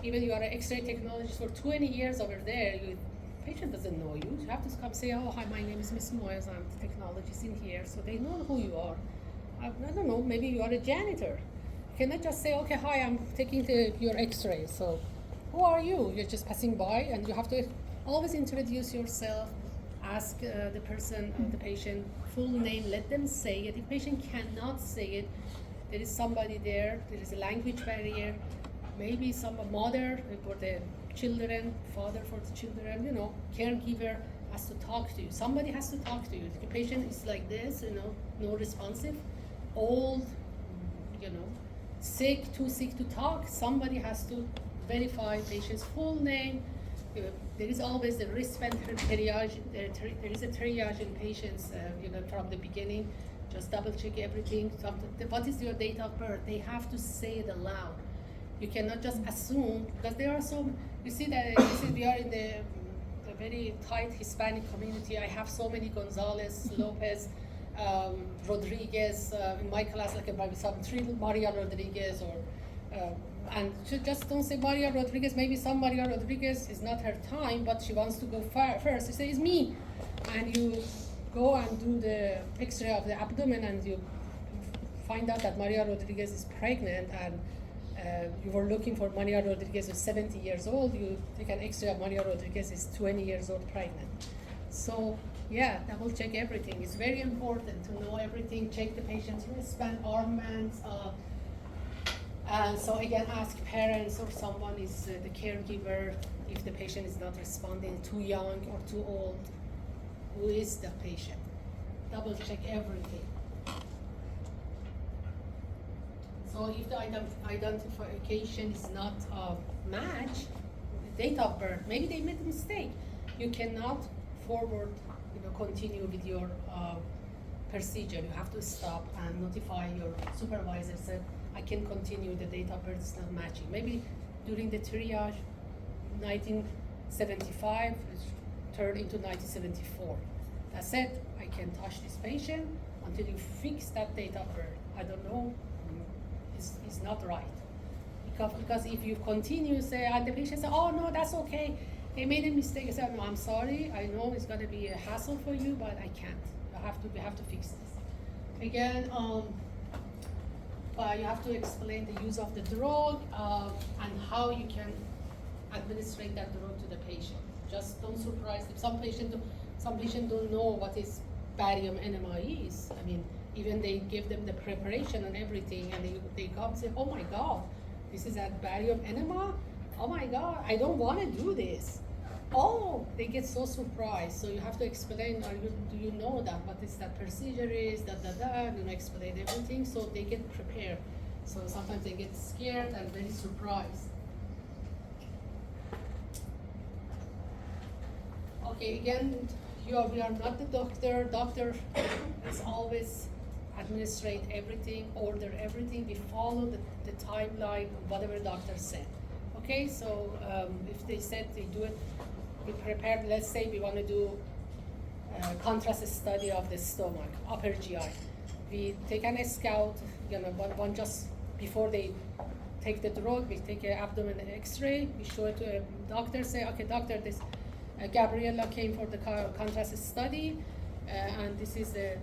Even you are an X-ray technologist for 20 years over there, patient doesn't know you. You have to come say, oh, hi, my name is Miss Moyes, I'm the technologist in here, so they know who you are. I don't know, maybe you are a janitor. You cannot just say, okay, hi, I'm taking your X-ray, so who are you? You're just passing by, and you have to always introduce yourself, ask the person, the patient, full name, let them say it. If patient cannot say it, there is somebody there is a language barrier, maybe some mother for the children, father for the children, caregiver has to talk to you. Somebody has to talk to you. If the patient is like this, no responsive, old, sick, too sick to talk, somebody has to verify patient's full name. There is always the wristband triage. There is a triage in patients, from the beginning. Just double check everything. What is your date of birth? They have to say it aloud. You cannot just assume, because there are some, you see that we are in the very tight Hispanic community. I have so many Gonzalez, Lopez, Rodriguez, in my class, like maybe some 3 Maria Rodriguez, or and just don't say Maria Rodriguez. Maybe some Maria Rodriguez is not her time, but she wants to go first. You say, it's me. And you go and do the X-ray of the abdomen, and you find out that Maria Rodriguez is pregnant, and you were looking for Maria Rodriguez who's 70 years old. You take an X-ray of Maria Rodriguez is 20 years old pregnant. So yeah, double check everything. It's very important to know everything. Check the patient's wristband, armbands. And so again, ask parents or someone is the caregiver if the patient is not responding, too young or too old. Who is the patient? Double check everything. So if the identification is not a match, the date of birth, maybe they made a mistake. You cannot forward, continue with your procedure. You have to stop and notify your supervisor, say, I can continue, the date of birth is not matching. Maybe during the triage, 1975 turned into 1974. That's it, I can touch this patient until you fix that date of birth. I don't know, it's not right. Because if you continue, say, and the patient says, oh no, that's okay, they made a mistake. I said, no, I'm sorry, I know it's gonna be a hassle for you, but I can't. We have to fix this. Again, you have to explain the use of the drug and how you can administrate that drug to the patient. Just don't surprise them. Some patients don't know what is barium enema is. I mean, even they give them the preparation and everything, and they come and say, oh my God, this is a barium enema? Oh my God, I don't want to do this. Oh, they get so surprised. So you have to explain, do you know that, what is that procedure is, explain everything, so they get prepared. So sometimes they get scared and very surprised. Okay, again, we are not the doctor. Doctor is always administrate everything, order everything. We follow the timeline of whatever the doctor said. Okay, so if they said they do it, we prepare, let's say we want to do a contrast study of the stomach, upper GI. We take an scout, one just before they take the drug, we take an abdomen X-ray, we show it to a doctor, say, okay, doctor, this Gabriella came for the contrast study, and this is the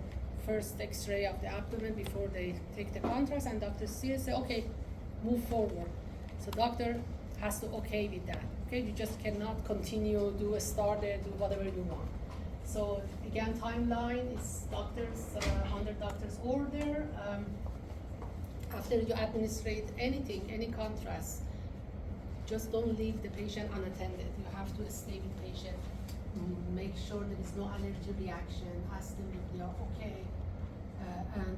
first X-ray of the abdomen before they take the contrast, and Dr. Sears say, okay, move forward. So doctor has to okay with that. Okay, you just cannot continue, do whatever you want. So again, timeline is under doctor's order. After you administrate anything, any contrast, just don't leave the patient unattended. You have to stay with patient, make sure there is no allergy reaction, ask them if they are okay. And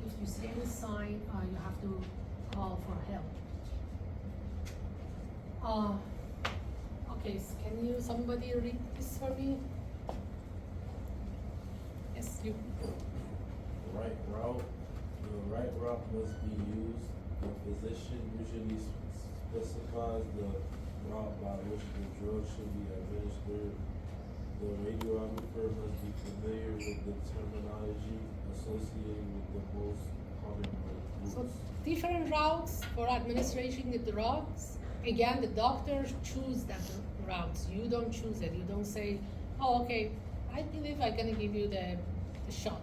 if you see any sign, you have to call for help. Okay, so can somebody read this for me? Yes, you. Right route, the right must be used. The physician usually specifies the route by which the drug should be administered. The radiographer must be familiar with the terminology associated with the most common routes. So different routes for administration the drugs. Again, the doctors choose that routes. You don't choose it. You don't say, oh, okay, I believe I'm gonna give you the shot.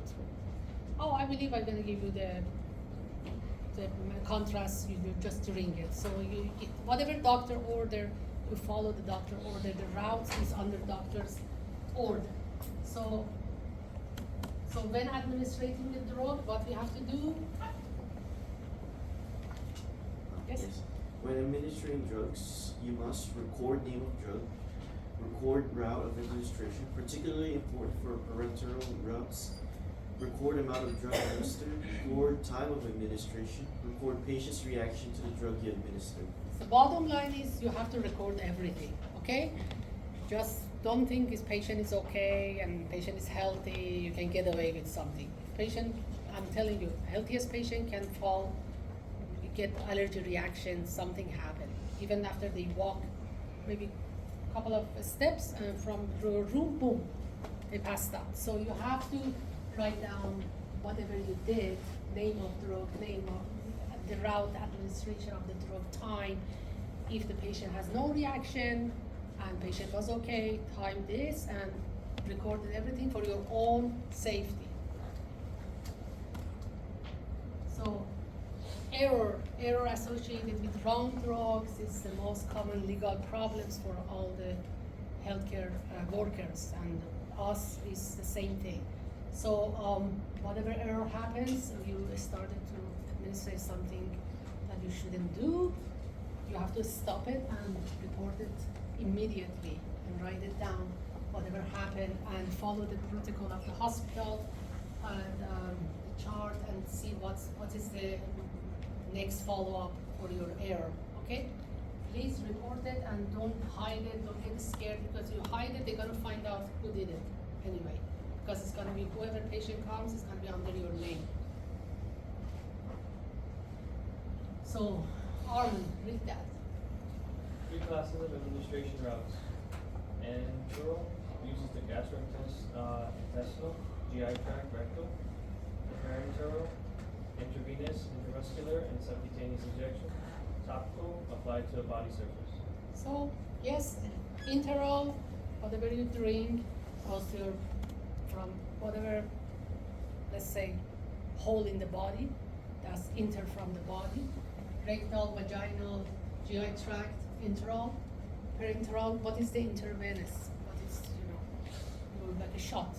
Oh, I believe I'm gonna give you the contrast, you just drink it. So whatever doctor order, you follow the doctor order. The route is under doctor's order. So when administrating the drug, what we have to do? Yes? When administering drugs, you must record name of drug, record route of administration, particularly important for parenteral routes, record amount of drug administered, record time of administration, record patient's reaction to the drug you administered. The bottom line is you have to record everything, okay? Just don't think this patient is okay and patient is healthy, you can get away with something. Patient, I'm telling you, healthiest patient can fall, get allergy reaction, something happen. Even after they walk maybe a couple of steps from the room, boom, they passed out. So you have to write down whatever you did, name of drug, name of the route, administration of the drug, time. If the patient has no reaction and patient was okay, time this and recorded everything for your own safety. So error associated with wrong drugs is the most common legal problems for all the healthcare workers, and us is the same thing. So whatever error happens, you started to administer something that you shouldn't do, you have to stop it and report it immediately and write it down, whatever happened, and follow the protocol of the hospital and the chart and see what is the next follow-up for your error, okay? Please report it and don't hide it, don't get scared, because you hide it, they're gonna find out who did it anyway. Because it's gonna be, whoever patient comes, it's gonna be under your name. So, Armin, read that. 3 classes of administration routes. Enteral uses the gastrointestinal, GI tract, rectal. Parenteral, intravenous, intramuscular, and subcutaneous injection. Topical, applied to a body surface. So, yes, enteral, whatever you drink, goes to your, from whatever, let's say, hole in the body, that's enter from the body. Rectal, vaginal, GI tract, enteral. Parenteral, what is the intravenous? What is, like a shot,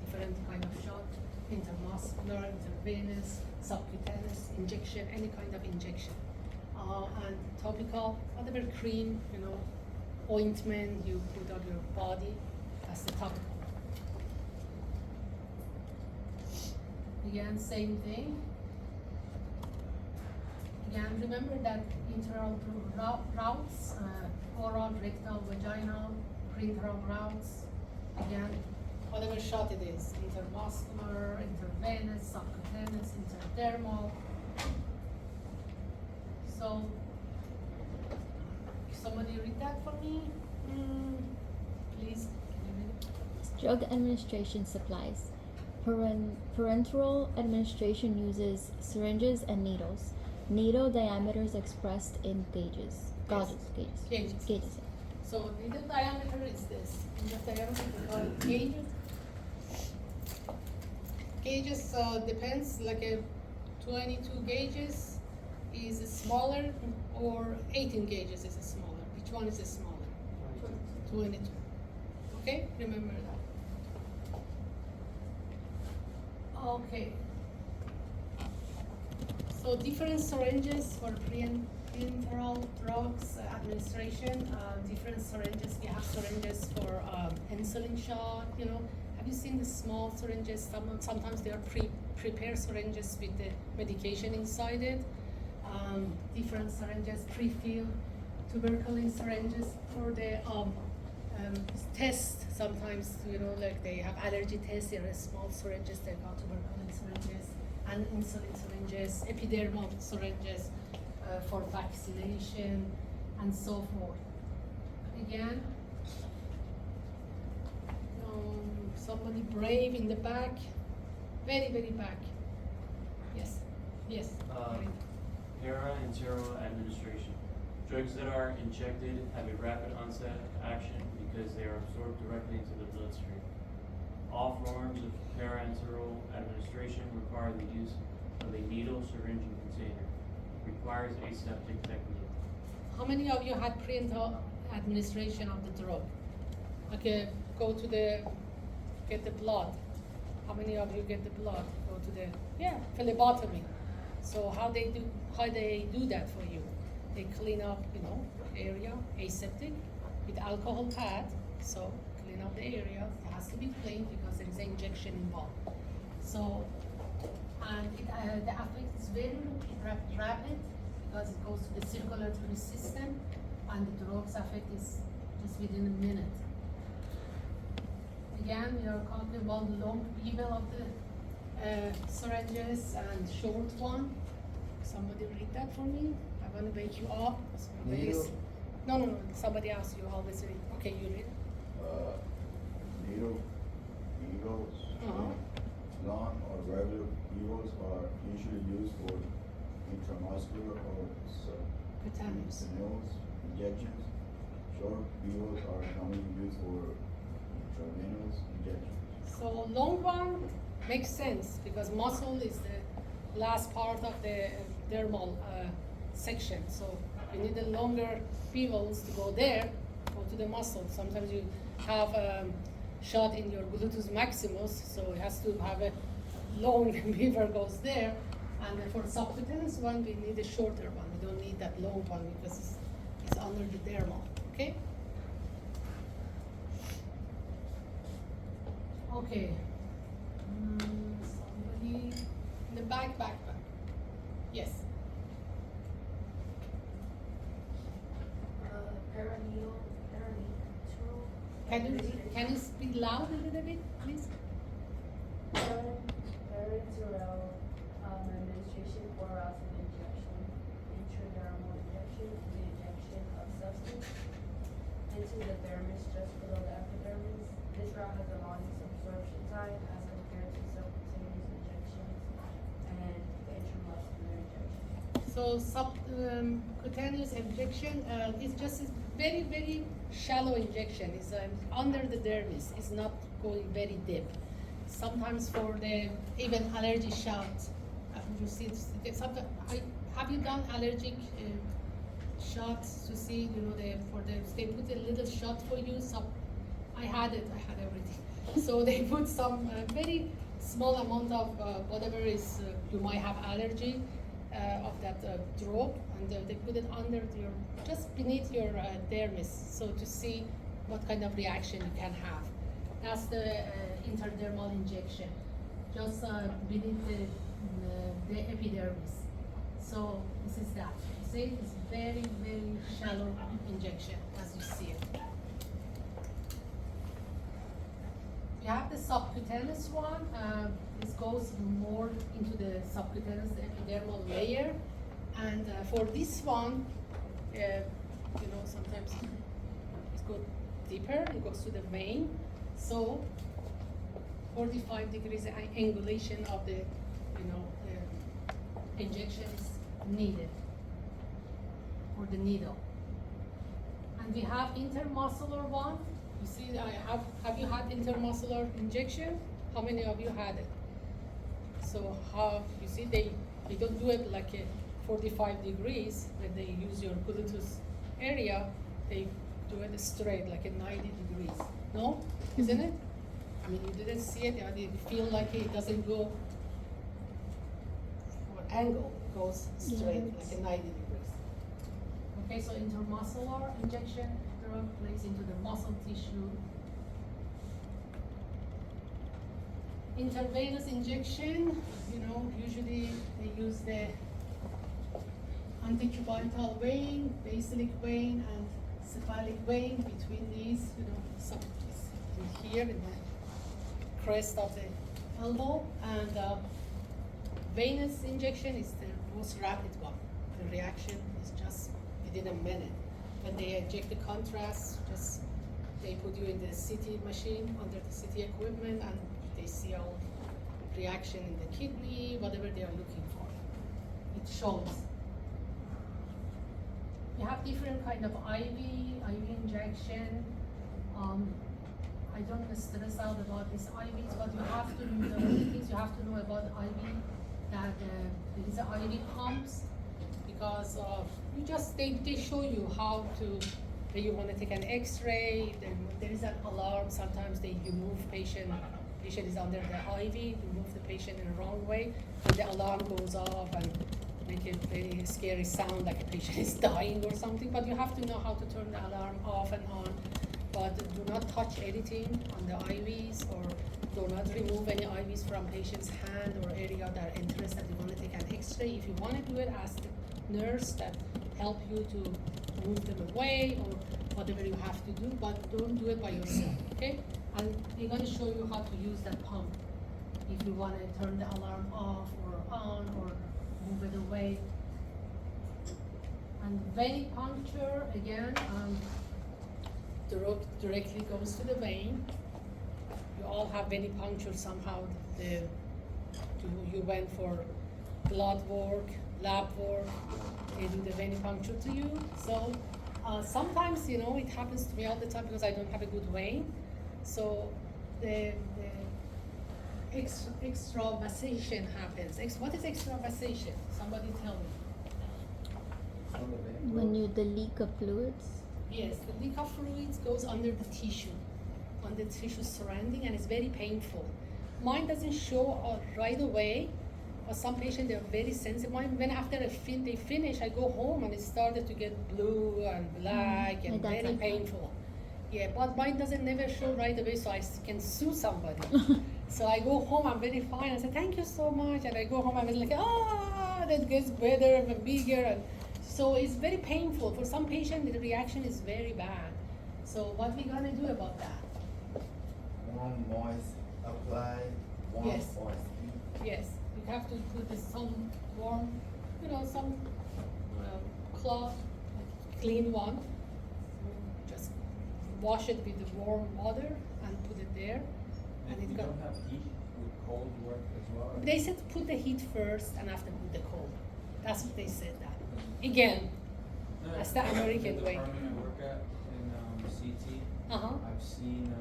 different kind of shot. Intramuscular, intravenous, subcutaneous injection, any kind of injection. And topical, whatever cream, ointment you put on your body, that's the topical. Again, same thing. Again, remember that enteral routes, oral, rectal, vaginal, parenteral routes. Again, whatever shot it is, intermuscular, intravenous, subcutaneous, intradermal. So, somebody read that for me, please. Drug administration supplies. Parenteral administration uses syringes and needles. Needle diameters expressed in gauges. Gauges. So needle diameter is this. Needle diameter we call it gauges. Gauges depends, like a 22 gauges is smaller, or 18 gauges is smaller. Which one is smaller? 22. Okay, remember that. Okay. So different syringes for parenteral drugs administration. Different syringes. We have syringes for insulin shot. Have you seen the small syringes? Sometimes they are prepared syringes with the medication inside it. Different syringes, pre-filled, tuberculin syringes for the test. Sometimes, like they have allergy tests. There are small syringes. They call tuberculin syringes. and insulin syringes, epidermal syringes for vaccination, and so forth. Again, somebody brave in the back, very, very back. Yes, yes. Para-enteral administration. Drugs that are injected have a rapid onset of action because they are absorbed directly into the bloodstream. All forms of parenteral administration require the use of a needle, syringe, and container. Requires aseptic technique. How many of you had parenteral administration of the drug? Okay, go to get the blood. How many of you get the blood? Go to the phlebotomy. So how they do that for you? They clean up, area, aseptic, with alcohol pad. So clean up the area. It has to be clean because there is an injection involved. So, and the effect is very rapid because it goes to the circulatory system, and the drug's effect is just within a minute. Again, we are talking about the long bevel of the syringes and short one. Somebody read that for me. I want to wake you up. Needle. No. Somebody else. You always read. Okay, you read. Needles, long or regular needles are usually used for intramuscular or subcutaneous injections. Short needles are commonly used for intravenous injections. So long one makes sense because muscle is the last part of the dermal section. So you need the longer bevels to go there, go to the muscle. Sometimes you have shot in your gluteus maximus, so it has to have a long beaver goes there. And for subcutaneous one, we need a shorter one. We don't need that long one because it's under the dermal. Okay. Okay. Somebody in the back. Yes. Paraneal. Can you speak loud a little bit, please? Parenteral administration or routes of injection. Intradermal injection is the injection of substance into the dermis just below the epidermis. This route has the longest absorption time as compared to subcutaneous injections and the intramuscular injection. So subcutaneous injection is just a very, very shallow injection. It's under the dermis. It's not going very deep. Sometimes for the even allergy shot, you see, have you done allergic shots to see, they put a little shot for you. I had everything. So they put some very small amount of whatever is you might have allergy of that drug, and they put it under just beneath your dermis, so to see what kind of reaction you can have. That's the intradermal injection, just beneath the epidermis. So this is that. You see, it's very, very shallow injection, as you see it. You have the subcutaneous one. This goes more into the subcutaneous, the epidermal layer. And for this one, sometimes it goes deeper, it goes to the vein. So 45 degrees angulation of the, the injection is needed for the needle. And we have intermuscular one. You see, have you had intermuscular injection? How many of you had it? So you see, they don't do it like a 45 degrees when they use your gluteus area. They do it straight, like a 90 degrees. No, isn't it? I mean, you didn't see it. You feel like it doesn't go for angle. It goes straight, like a 90 degrees. Okay, so intermuscular injection. Drug placed into the muscle tissue. Intravenous injection, usually they use the antecubital vein, basilic vein, and cephalic vein between these, in here in the crest of the elbow, and venous injection is the most rapid one. The reaction is just within a minute. When they inject the contrast, just they put you in the CT machine under the CT equipment, and they see all reaction in the kidney, whatever they are looking for. It shows. We have different kind of IV injection. I don't stress out about these IVs, but you have to know the only things you have to know about IV, that there is IV pumps, because they show you how to, when you want to take an X-ray, then there is an alarm. Sometimes you move patient is under the IV, you move the patient in the wrong way, and the alarm goes off and make a very scary sound like a patient is dying or something. But you have to know how to turn the alarm off and on. But do not touch anything on the IVs, or do not remove any IVs from patient's hand or area that are interested. You want to take an X-ray. If you want to do it, ask the nurse that help you to move them away or whatever you have to do, but don't do it by yourself, okay? And we're going to show you how to use that pump if you want to turn the alarm off or on or move it away. And venipuncture, again, directly goes to the vein. You all have venipuncture somehow. You went for blood work, lab work, they do the venipuncture to you. So sometimes, it happens to me all the time because I don't have a good vein. So the extravasation happens. What is extravasation? Somebody tell me. When the leak of fluids? Yes, the leak of fluids goes under the tissue, on the tissue surrounding, and it's very painful. Mine doesn't show right away, but some patients, they're very sensitive. Mine, when after they finish, I go home and it started to get blue and black and very painful. Yeah, but mine doesn't never show right away, so I can sue somebody. So I go home, I'm very fine. I say, thank you so much. And I go home, I'm like, that gets better and bigger. And so it's very painful. For some patients, the reaction is very bad. So what we gonna do about that? Warm, moist, apply, warm, Yes. moist, heat. Yes, you have to put some warm, some cloth, clean one. Just wash it with the warm water and put it there. And if you don't have heat, would cold work as well? They said put the heat first and after put the cold. That's what they said that. Again, that's the American way. The department I work at in CT, I've seen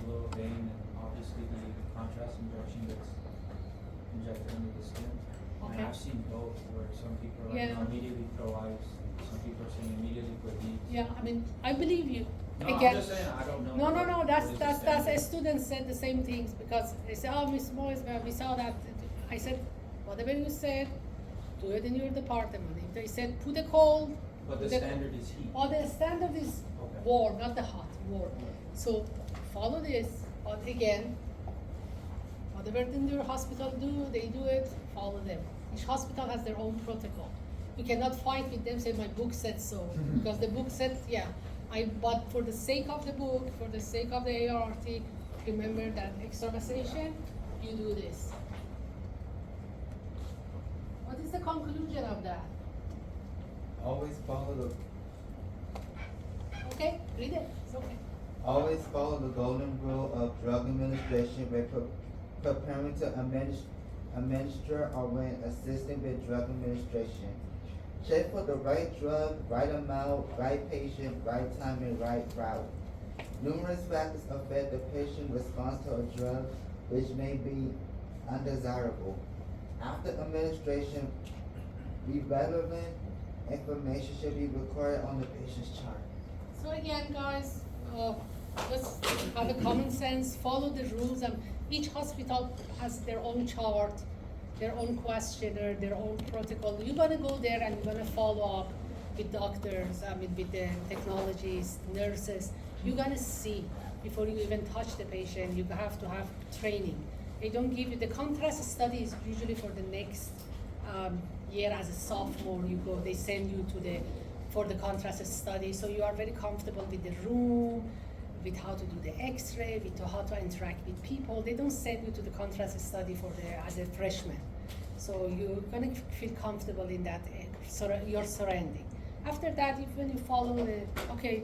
below a vein, and obviously the contrast injection that's injected under the skin. And I've seen both, where some people are like, immediately throw ice, some people are saying immediately put heat. Yeah, I believe you. No, Again, I'm just saying, I don't know. No, that's a student said the same things, because they say, Miss Moyes, we saw that. I said, whatever you said, do it in your department. If they said put a cold. But the standard is heat. Oh, the standard is warm, not the hot, warm. So follow this, but again, whatever in your hospital do, they do it, follow them. Each hospital has their own protocol. You cannot fight with them, say my book said so, because the book said, but for the sake of the book, for the sake of the ART, remember that extravasation, you do this. What is the conclusion of that? Always follow Okay, read it, it's okay. Always follow the golden rule of drug administration when preparing to administer or when assisting with drug administration. Check for the right drug, right amount, right patient, right time, and right route. Numerous factors affect the patient's response to a drug, which may be undesirable. After administration, relevant information should be recorded on the patient's chart. So again, guys, just have a common sense, follow the rules. Each hospital has their own chart, their own questionnaire, their own protocol. You're gonna go there and you're gonna follow up with doctors, with the technologists, nurses. You're gonna see before you even touch the patient. You have to have training. They don't give you, the contrast study is usually for the next year as a sophomore. They send you for the contrast study. So you are very comfortable with the room, with how to do the X-ray, with how to interact with people. They don't send you to the contrast study as a freshman. So you're gonna feel comfortable in that your surrounding. After that, if when you follow okay,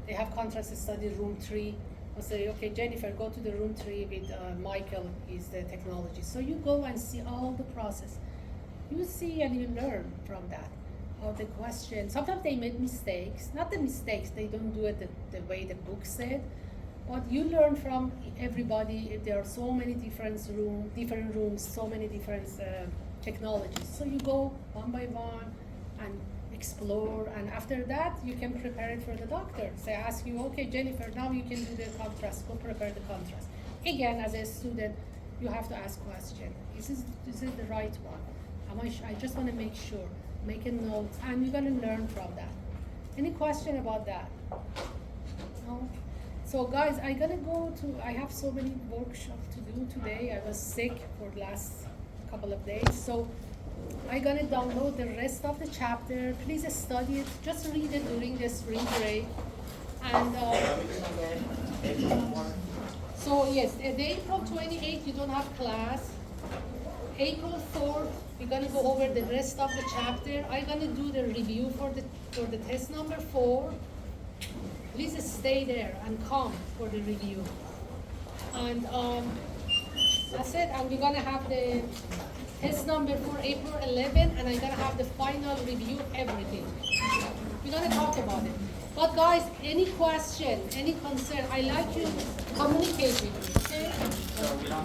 they have contrast study room 3. I'll say, okay, Jennifer, go to the room 3 with Michael, is the technology. So you go and see all the process. You see and you learn from that. All the questions. Sometimes they make mistakes. Not the mistakes, they don't do it the way the book said. But you learn from everybody. There are so many different rooms, so many different technologies. So you go one by one and explore, and after that you can prepare it for the doctor. They ask you, okay, Jennifer, now you can do the contrast. Go prepare the contrast. Again, as a student, you have to ask questions. Is this the right one? I just want to make sure. Make a note, and you're gonna learn from that. Any question about that? No? So guys, I have so many workshops to do today. I was sick for the last couple of days. So I'm gonna download the rest of the chapter. Please study it. Just read it during the spring break. And so yes, the April 28th you don't have class. April 4th we're gonna go over the rest of the chapter. I'm gonna do the review for the test number 4. Please stay there and come for the review. And that's it. And we're gonna have the test number for April 11, and I'm gonna have the final review, everything. We're gonna talk about it. But guys, any question, any concern, I like you to communicate with me, okay?